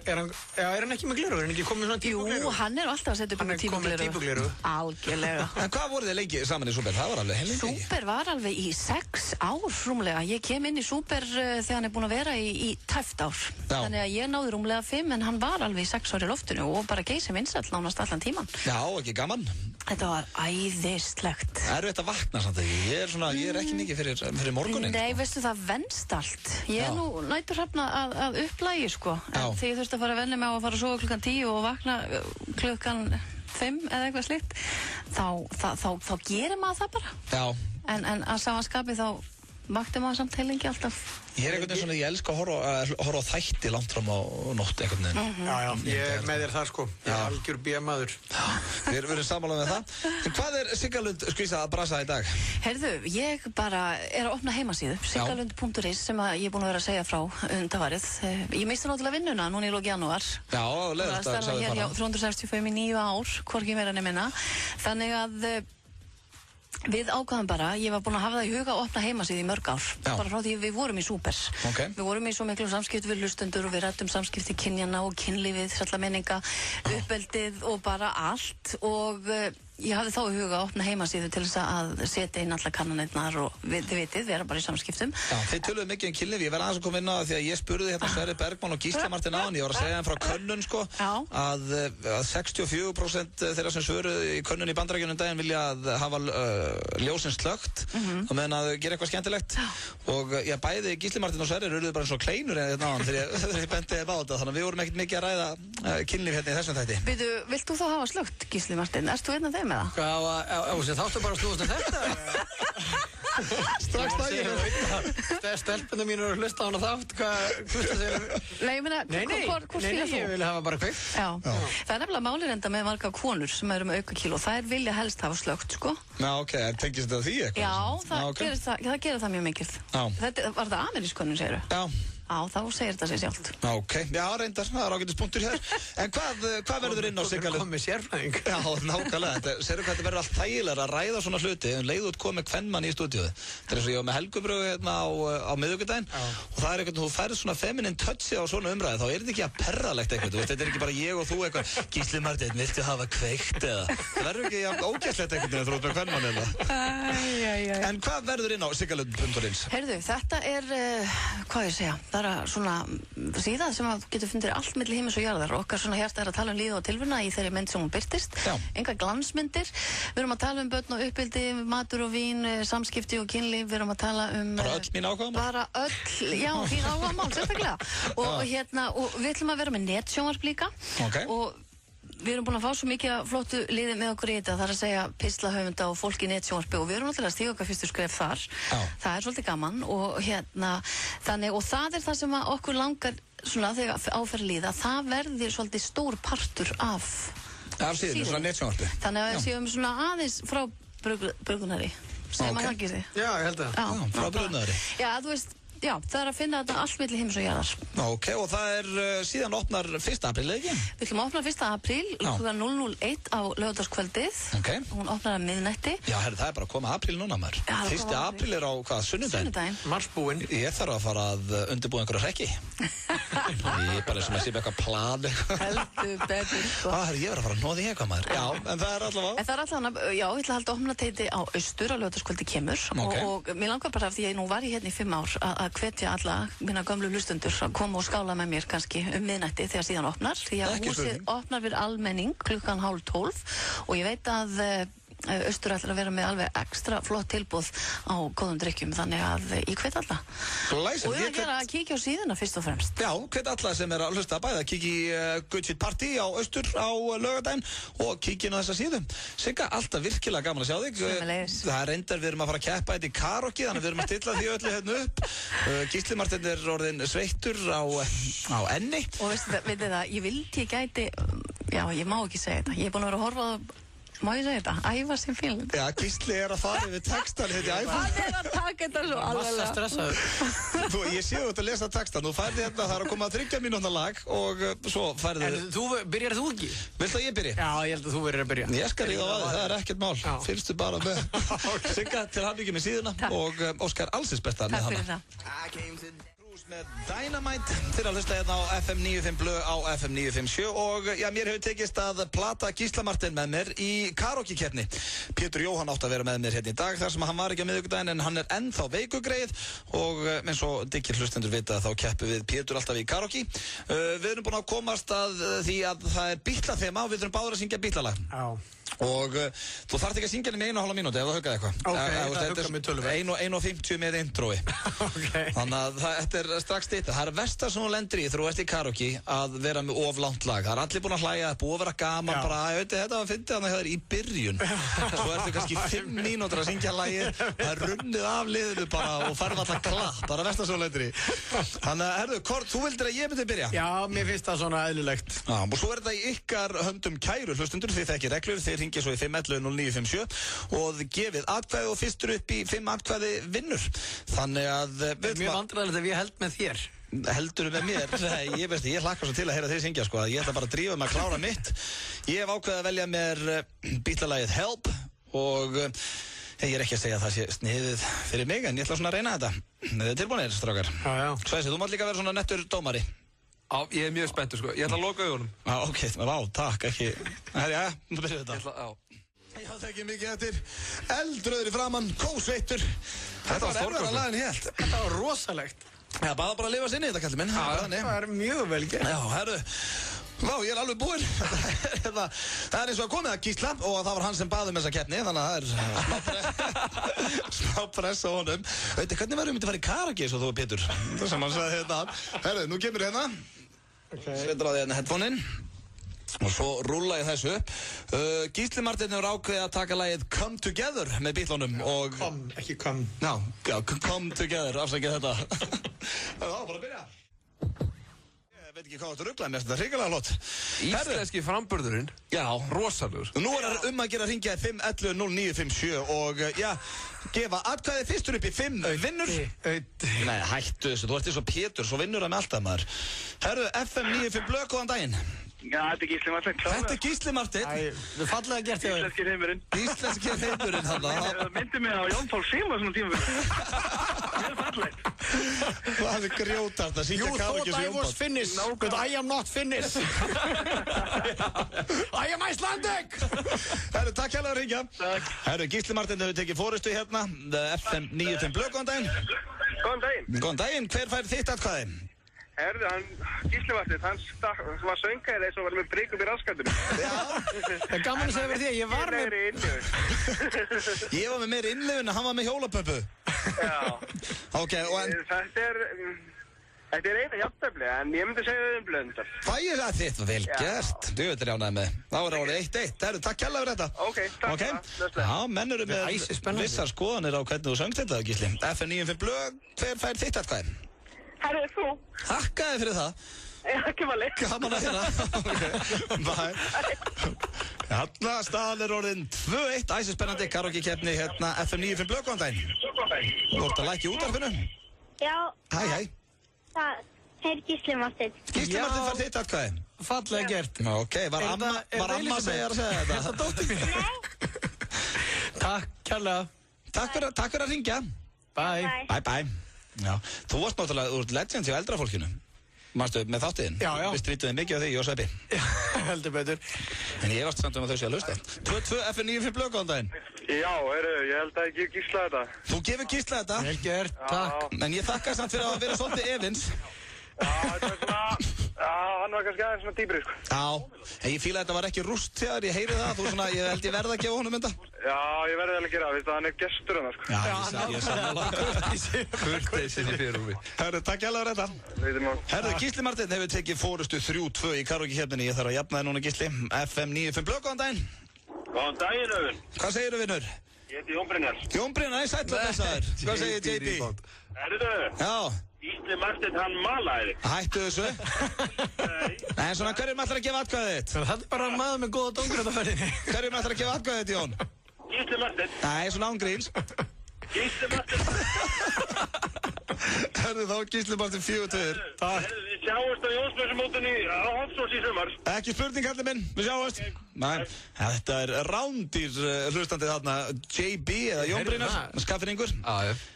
hann ekki með glirun? Er hann ekki komið svona típugleru? Jú, hann er alltaf að setja upp með típugleru. Algjörlega. En hvað voru þið lengi saman í Súper? Það var alveg heillengi. Súper var alveg í 6 ár rúmlega. Ég kem inn í Súper þegar hann er búinn að vera í tæft ár. Þannig að ég náði rúmlega 5 en hann var alveg í 6 ár í loftinu og bara geysi vinsæll nánast allan tíman. Já, ekki gaman. Þetta var æðislegt. Erfitt að vakna samt ekki? Ég er ekki mikið fyrir morguninn. Nei, veistu það venst allt. Ég er nú næturhrafna að upplægi sko. En þegar ég þurfti að fara að venja mig á að fara að sofa klukkan 10 og vakna klukkan 5 eða eitthvað slikt, þá gerir maður það bara. Já. En að samanskapi þá vakti maður samt heilengi alltaf. Ég er einhvern veginn svona, ég elska að horfa á þætti langt fram á nótt einhvern veginn. Já, ég er með þér þar sko. Ég er algjör bíamaður. Við erum sammála með það. En hvað er Siggalund skvísa að brasa í dag? Heyrðu, ég bara er að opna heimasíðu, siggalund.is, sem ég er búin að vera að segja frá undanfarið. Ég misti náttúrulega vinnuna núna í lok janúar. Já, leiðast að sagði hér hjá 365 í 9 ár, hvorki meira en minna. Þannig að við ákvaðum bara, ég var búin að hafa það í huga að opna heimasíðu í mörg ár. Bara frá því við vorum í Súper. Við vorum í svo miklu samskipti við hlustendur og við ræddum samskipti kynjana og kynlífið, menninga, uppeldið og bara allt. Og ég hafði þá í huga að opna heimasíðu til þess að setja inn alla kannanirnar og þið vitið, við erum bara í samskiptum. Já, þið töluðu mikið um kynlíf, ég verði aðeins að koma inn á það því að ég spurði hérna Sverri Bergmann og Gísla Martin áðan, ég var að segja þeim frá könnun sko, að 64% þeirra sem svöruðu í könnun í Bandaríkjunum daginn vilja að hafa ljósin slögt og meðan að gera eitthvað skemmtilegt og já, bæði Gísli Martin og Sverri eruðu bara eins og kleinur hérna áðan þegar ég benti þeim á þetta, þannig að við vorum ekkert mikið að ræða kynlíf hérna í þessum þætti. Vilt þú þá hafa slögt, Gísli Martin? Erst þú einn af þeim eða? Þáttu bara að snúast þetta? Strax daginn. Stelpunum mín eru að hlusta á hana þátt. Nei, ég meina, hvort fylgja þú? Ég vil hafa bara kveikt. Já, það er nefnilega málirenda með marga konur sem eru með aukakíló. Þær vilja helst hafa slögt, sko. Já, ok, tengist þetta því eitthvað? Já, það gerir það mjög mikið. Var það amerísk könnun, segir þú? Já. Já, þá segir þetta sér sjálft. Ok, já, reyndar, það er ágætis punktur hér. En hvað verður inn á Siggalund? Þú komið sérfræðing. Já, nákvæmlega. Serðu hvað þetta verður allt þægilega að ræða svona hluti en leiðu út komið kvennmann í stúdíóið. Það er eins og ég var með Helgubrögu hérna á miðvikudaginn og það er eitthvað, þú færð svona feminine touchi á svona umræði, þá er þetta ekki að perralegt eitthvað, þetta er ekki bara ég og þú eitthvað, Gísli Martin, viltu hafa kveikt eða? Það verður ekki ógæslegt eitthvað þegar þú ert með kvennmann eða. En hvað verður inn á Siggalund.is? Heyrðu, þetta er, hvað ég segja, það bara svona síða sem að getur fundið allt milli himins og jarðar. Okkar svona hjarta að tala líð og tilvuna í þeirri mynd sem hún birtist. Enga glansmyndir. Við erum að tala börn og uppeldi, matur og vín, samskipti og kynlíf. Við erum að tala bara öll mín áhugamál. Bara öll, já, þín áhugamál, sérstaklega. Og við ætlum að vera með netsjónvarp líka. Og við erum búin að fá svo mikið flottu liði með okkur í þetta, það er að segja pislahöfunda og fólk í netsjónvarpi og við erum náttúrulega að stíga okkar fyrstu skref þar. Það er svolítið gaman og þannig, og það er það sem að okkur langar svona þegar áferð líða, það verður svolítið stór partur af síðan, svona netsjónvarpi. Þannig að við séum svona aðeins frá Bruggunari, segir maður það ekki því? Já, ég held að. Já, frá Bruggunari. Já, þú veist, já, það er að finna þetta allt milli himins og jarðar. Ok, og það er síðan opnar 1. apríl, ekki? Við ætlum að opna 1. apríl, klukkan 001 á laugardagskvöldið. Hún opnar að miðnætti. Já, herri, það er bara að koma apríl núna, maður. 1. apríl er á, hvað, sunnudaginn? Marsbúinn. Ég þarf að fara að undirbúa einhverja hrekki. Ég bara sem að sé með eitthvað plan. Heldur betur. Ég verð að fara að nóði eitthvað, maður. Já, en það er allavega. En það er allavega, já, ég ætla að halda opnateiti á Austur á laugardagskvöldi kemur og mér langar bara af því að nú var ég hérna í 5 ár að hvetja alla mína gömlu hlustundur að koma og skála með mér kannski miðnætti þegar síðan opnar því að húsið opnar fyrir almenning klukkan 11:30 og ég veit að Austur ætlar að vera með alveg ekstra flott tilboð á góðum drykkjum þannig að ég hvet alla og ég gera að kíkja á síðuna fyrst og fremst. Já, hvet alla sem er að hlusta bæði að kíkja í Good Shit Party á Austur á laugardaginn og kíkja inn á þessa síðu. Sigga, alltaf virkilega gaman að sjá þig. Það er reyndar, við erum að fara að keppa þetta í karaoke þannig við erum að stilla því öllu hérna upp. Gísli Marteinn er orðinn sveittur á enni. Og veistu það, ég vildi ég gæti, já ég má ekki segja þetta, ég er búin að vera að horfa má ég segja þetta? Ævar sem film. Já, Gísli er að fara yfir textan hérna í Ævar. Hann er að taka þetta svo alveg. Massa stressaður. Ég sé þú að lesa textan. Þú færði hérna, það er að koma 30 mínútna lag og svo færði... En byrjar þú ekki? Viltu að ég byrji? Já, ég held að þú verður að byrja. Ég skal ríða á það, það er ekkert mál. Fyrstu bara með. Sigga, til hamingju með síðuna og Óskar allsins besta með hana. Með Dynamite til að hlusta hérna á FM 95 Blö á FM 957 og já, mér hefur tekist að plata Gísla Marteinn með mér í karaoke-keppni. Pétur Jóhann átti að vera með mér hérna í dag þar sem hann var ekki á miðvikudaginn en hann er ennþá veikugreið og eins og diggir hlustendur vita þá keppum við Pétur alltaf í karaoke. Við erum búin að komast að því að það er Bítlaþema og við erum báður að syngja Bítlalag. Og þú þarft ekki að syngja henni í 1,5 mínúti ef það huggaði eitthvað. Það huggaði mig töluvert. 1:50 með introi. Þannig að þetta er strax þetta. Það er versta sem hún lendir í þegar þú ert í karaoke að vera með of langt lag. Það er allir búin að hlæja, það er búið að vera gaman bara, ég veit þetta var fyndið þannig að það er í byrjun. Svo ertu kannski 5 mínútur að syngja lagið, það er runnið af liðinu bara og færð alltaf klapp. Það er versta sem hún lendir í. Þannig að, herðu, Kort, þú vildir að ég myndi byrja? Já, mér finnst það svona eðlilegt. Já, og svo er þetta í ykkar höndum kæru hlustundur, þið þekkið reglur, þið hringið svo í 511-0957 og gefið atkvæði og fyrstur upp í 5 atkvæði vinnur. Þannig að... Mjög vandræðilegt ef ég held með þér. Heldur með mér? Nei, ég hlakka svo til að heyra þig syngja sko. Ég ætla bara að drífa mig að klára mitt. Ég hef ákveðið að velja mér Bítlalagið Help og ég er ekki að segja að það sé sniðið fyrir mig en ég ætla svona að reyna þetta. Þið er tilbúinir, strákar? Já. Svæsi, þú mátt líka vera svona nettur dómari. Já, ég er mjög spenntur sko. Ég ætla að loka augunum. Já, ok, takk, ekki. Herja, þú byrjuð þetta. Já, það ekki mikið eftir. Eldröður í framann, kósveittur. Þetta var erfiðara lag en ég held. Þetta var rosalegt. Já, bara að lifa sinni í þetta, kallið minn. Það er mjög vel gert. Já, herru. Vá, ég er alveg búinn. Það er eins og að komið að Gísla og það var hann sem baði þessa keppni, þannig að það er smá press á honum. Veitu, hvernig verðum við myndið að fara í karaoke svo þú og Pétur? Það sem hann sagði hérna. Herru, nú kemur hérna. Svetur á því hérna headphone-in. Og svo rúlla ég þessu upp. Gísli Marteinn hefur ákveðið að taka lagið Come Together með Beatlunum og... Come, ekki come. Já, Come Together, afsakið þetta. Það var bara að byrja. Ég veit ekki hvað þetta rugglaði mest, þetta er hrikalega flott. Íslenski framburðurinn. Já. Rosalegur. Nú er það að gera að hringja 511-0957 og já, gefa atkvæði fyrstur upp í 5 vinnur. Nei, hættu þessu, þú ert eins og Pétur, svo vinnur það með alltaf maður. Herru, FM 95 Blö, góðan daginn. Já, þetta er Gísli Marteinn. Þetta er Gísli Marteinn. Þú fallega gert þér. Íslenskir heimurinn. Íslenskir heimurinn, það myndi mig á Jón Pál Sigmarsson tímafélag. Mjög fallegt. Það er grjótart að syngja karaoke sem Jón Pál. You thought I was Finnish, but I am not Finnish. I am Icelandic. Herru, takk hérlega að ringja. Takk. Herru, Gísli Marteinn hefur tekið forystu hérna. FM 95 Blö, góðan daginn. Góðan daginn. Góðan daginn, hver fær þitt atkvæði? Herðu, Gísli Marteinn, hann var söngæðið eins og var með prikk upp í raskatinu. Já, það er gaman að segja verið því að ég var með... Ég var með meiri innlifun en hann var með hjólapöppu. Já. Ok, og en... Þetta er eina jafntefli, en ég myndi segja blöndar. Fæ ég það þitt, vel gert. Du veit rjánaði með. Það var árið 1-1. Herru, takk kærlega fyrir þetta. Ok, takk fyrir það. Já, menn eru með vissar skoðanir á hvernig þú söngst þetta, Gísli. FN95 blöð, hver fær þitt atkvæði? Herru, þú. Takkaði fyrir það. Ekki máli. Gaman að hérna. Bæ. Hérna, staðan er orðin 2-1. Æsispennandi karaoke-keppni hérna FM95 blöð, góðan daginn. Þú ert að lækja í útvarpinu? Já. Hæ. Það er Gísli Marteinn. Gísli Marteinn fær þitt atkvæði. Fallega gert. Ok, var amma að segja þetta? Er það dóttir mín? Takk kærlega. Takk fyrir að ringja. Bye. Bye. Já, þú varst náttúrulega úr legend hjá eldra fólkinu. Manstu með þáttiðin? Já. Við strýtuðum mikið á þig, ég og Sveppi. Heldur betur. En ég varst samt að þau sé að hlusta. 2-2 FN95 blöð, góðan daginn. Já, ég held að ég gef Gísla þetta. Þú gefur Gísla þetta? Vel gert, takk. En ég þakka samt fyrir að vera svolítið efins. Þetta er svona... hann var kannski aðeins svona dýbri, sko. Já, en ég fíla að þetta var ekki rúst þegar ég heyri það. Þú svona, ég held ég verða að gefa honum þetta. Já, ég verði alveg að gera það, veist að hann er gestur hann, sko. Já, ég sammála. Kurteisinni fyrir mig. Herru, takk hérlega fyrir þetta. Herru, Gísli Marteinn hefur tekið fórustu 3-2 í karaoke-keppninni. Ég þarf að jafna þér núna, Gísli. FM95 blöð, góðan daginn. Góðan daginn, Öðun. Hvað segirðu, vinnur? Ég heiti Jón Brynjar. Jón Brynjar, sæll og blessaður. Hvað segir JB? Herru, já. Gísli Marteinn, hann malaði. Hættu þessu. Nei, svona, hverjum ætlar að gefa atkvæðið þitt? Það er bara maður með góða dongur á ferðinni. Hverjum ætlar að gefa atkvæðið þitt, Jón? Gísli Marteinn. Nei, svona ángríns. Gísli Marteinn. Herðu þá, Gísli Marteinn 4-2. Takk. Við sjáumst á Jónsmessamótinu á Hofsós í sumar. Ekki spurning, kallið minn. Við sjáumst. Nei, þetta er rándýr hlustandi þarna JB eða Jón Brynjar, skaffinningur.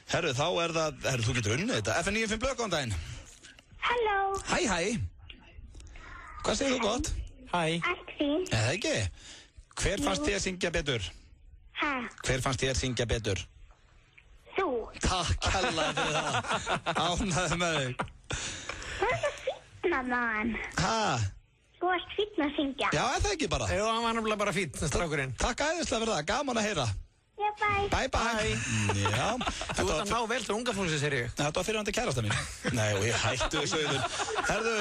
Herðu, þá er það, þú getur unnið þetta. FN95 blöð, góðan daginn. Halló. Hæ. Hvað segir þú gott? Hæ. Allt fínt. Eða ekki? Hver fannst þér syngja betur? Hæ? Hver fannst þér syngja betur? Þú. Takk hella fyrir það. Ánæði með þig. Þú ert að fínna maðan. Hæ? Þú ert fínn að syngja. Já, er það ekki bara? Jú, hann var náttúrulega bara fínn, strákurinn. Takk æðislega fyrir það, gaman að heyra. Já, bye. Bye. Já. Þú ert að ná vel til unga fólksins, er ég. Þetta var fyrirhandi kærasta mín. Nei, og ég hættu þessu auðvun. Herðu,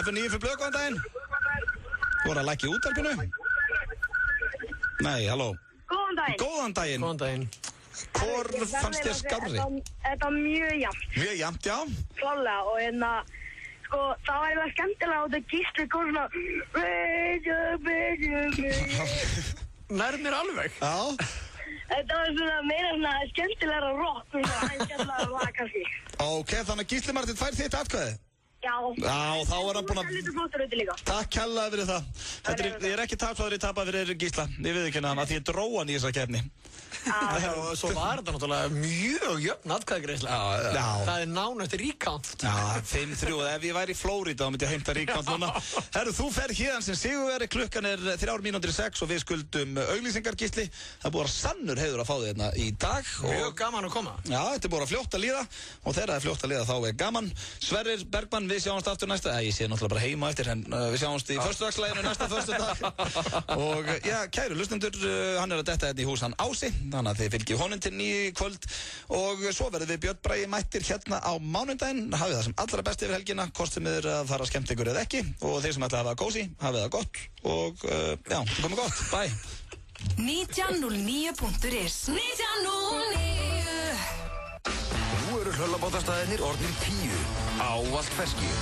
FN95 blöð, góðan daginn. Þú voru að lækja í útvarpinu? Nei, halló. Góðan daginn. Góðan daginn. Góðan daginn. Hvor fannst þér skárri? Þetta var mjög jafnt. Mjög jafnt, já. Klálega, og sko, það var eitthvað skemmtilega og það Gísli kom svona... Nærð mér alveg. Já. Þetta var svona meira svona skemmtilegra rock, svona aðeins skemmtilegra lag kannski. Ok, þannig að Gísli Marteinn fær þitt atkvæði? Já. Já, þá er hann búinn að... Það er lítið flottur út líka. Takk kærlega fyrir það. Ég er ekki tapsvæður í tapa fyrir Gísla. Ég við ekki hann að því ég dróð hann í þessa keppni. Og svo var þetta náttúrulega mjög jöfn atkvæðagreiðsla. Já. Það er nánast ríkánt. Já, 5-3. Ef ég væri í Flórida þá myndi ég heimta ríkánt núna. Herru, þú fer héðan sem sigurveri. Klukkan er 3:06 og við skuldum auglýsingar, Gísli. Það er búið að sannur heiður að fá þig hérna í dag. Mjög gaman að koma. Já, þetta er búið að fljótt að líða og þegar það er fljótt að líða þá er gaman. Sverrir Bergmann, við sjáumst aftur næsta. Ég sé náttúrulega bara heima eftir en við sjáumst í föstudagslæginu næsta föstudag. Og já, kæru hlustendur, hann er að detta hérna í hús hann Ási. Þannig að þið fylgjið honum til 9 í kvöld og svo verðum við Björn Bragi mættir hérna á mánudaginn. Hafið það sem allra best yfir helgina, hvort sem þið að fara að skemmta ykkur eða ekki og þeir sem ætla að hafa það kósí, hafið það gott og já, það komið gott, bye. 1909.is 1909 Nú eru hlöllabátastæðinir orðnir 10 ávallt ferskir.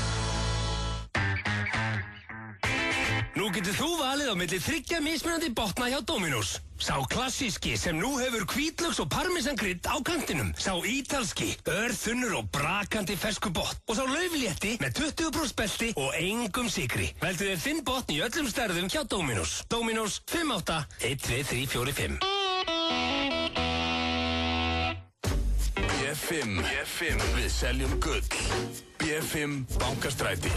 Nú getur þú valið á milli 3 mismunandi botna hjá Dominos. Sá klassíski sem nú hefur hvítlauks og parmesangrydd á kantinum. Sá ítalski, örþunnur og brakandi fersku botn. Og sá lauflétti með 20% belti og engum sykri. Veldu þér þinn botn í öllum stærðum hjá Dominos. Dominos 58-12345. B5, við seljum gull. B5 Bankastræti.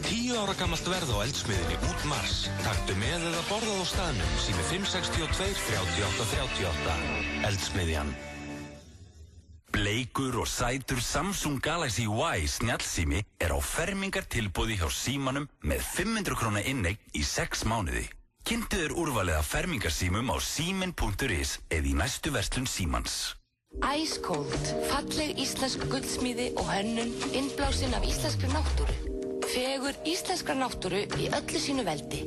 10 ára gamalt verð á eldsmiðinni út mars. Taktu með eða borðað á staðnum sími 562 38 38. Eldsmiðjan. Bleik ríkur og sætur Samsung Galaxy Y snjallsími er á fermingartilboði hjá Símanum með 500 króna inneign í 6 mánuði. Kynntu þér úrvalið af fermingarsímum á símin.is eða í næstu verslun Símans. Ice Cold, falleg íslensk guldsmíði og hönnun innblásin af íslenskri náttúru. Fegur íslenskra náttúru í öllu sínu veldi.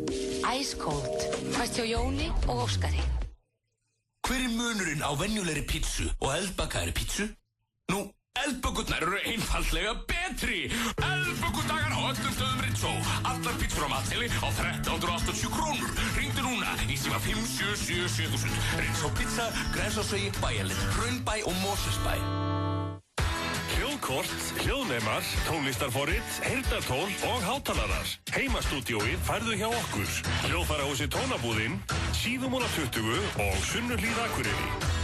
Ice Cold, fæst hjá Jóni og Óskari. Hver er munurinn á venjulegri pítsu og eldbakaðri pítsu? Nú, eldbökurnar eru einfaldlega betri. Eldbökudagar á öllum stöðum Ritso. Allar pítsur á matseili á 1380 krónur. Hringdu núna í síma 5777000. Ritso pizza, Grensásvegi, Bæjarlind, Hraunbæ og Mosfellsbæ. Hljóðkort, hljóðnemar, tónlistarforrit, heyrnartól og hátalarar. Heimastúdíóið færðu hjá okkur. Hljóðfærahúsi Tónabúðinn, Síðumúla 20 og Sunnuhlíð Akureyri.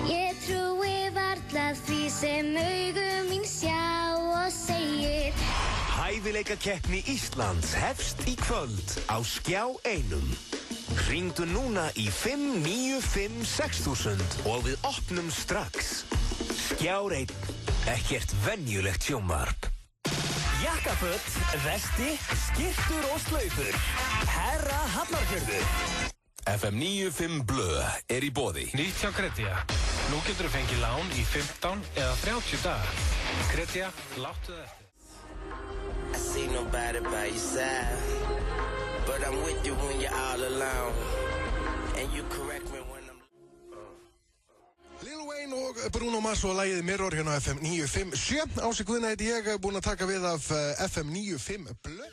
Ég trúi varla því sem augum mín sjá og segir. Hæfileikakeppni Íslands hefst í kvöld á Skjá 1. Hringdu núna í 595 6000 og við opnum strax. Skjár 1. Ekkert venjulegt sjónvarp. Jakkaföt, vesti, skyrtur og slaufur. Herra Hafnarfjörður. FM 95 Blö er í boði. Nýtt hjá Kredja. Nú getur þú fengið lán í 15 eða 30 daga. Kredja, láttu það eftir. I see nobody by your side, but I'm with you when you're all alone, and you correct me when I'm... Lil Wayne og Bruno Mars og lagið Mirror hérna á FM 957. Ási Guðna heiti ég, búinn að taka við af FM 95 Blö.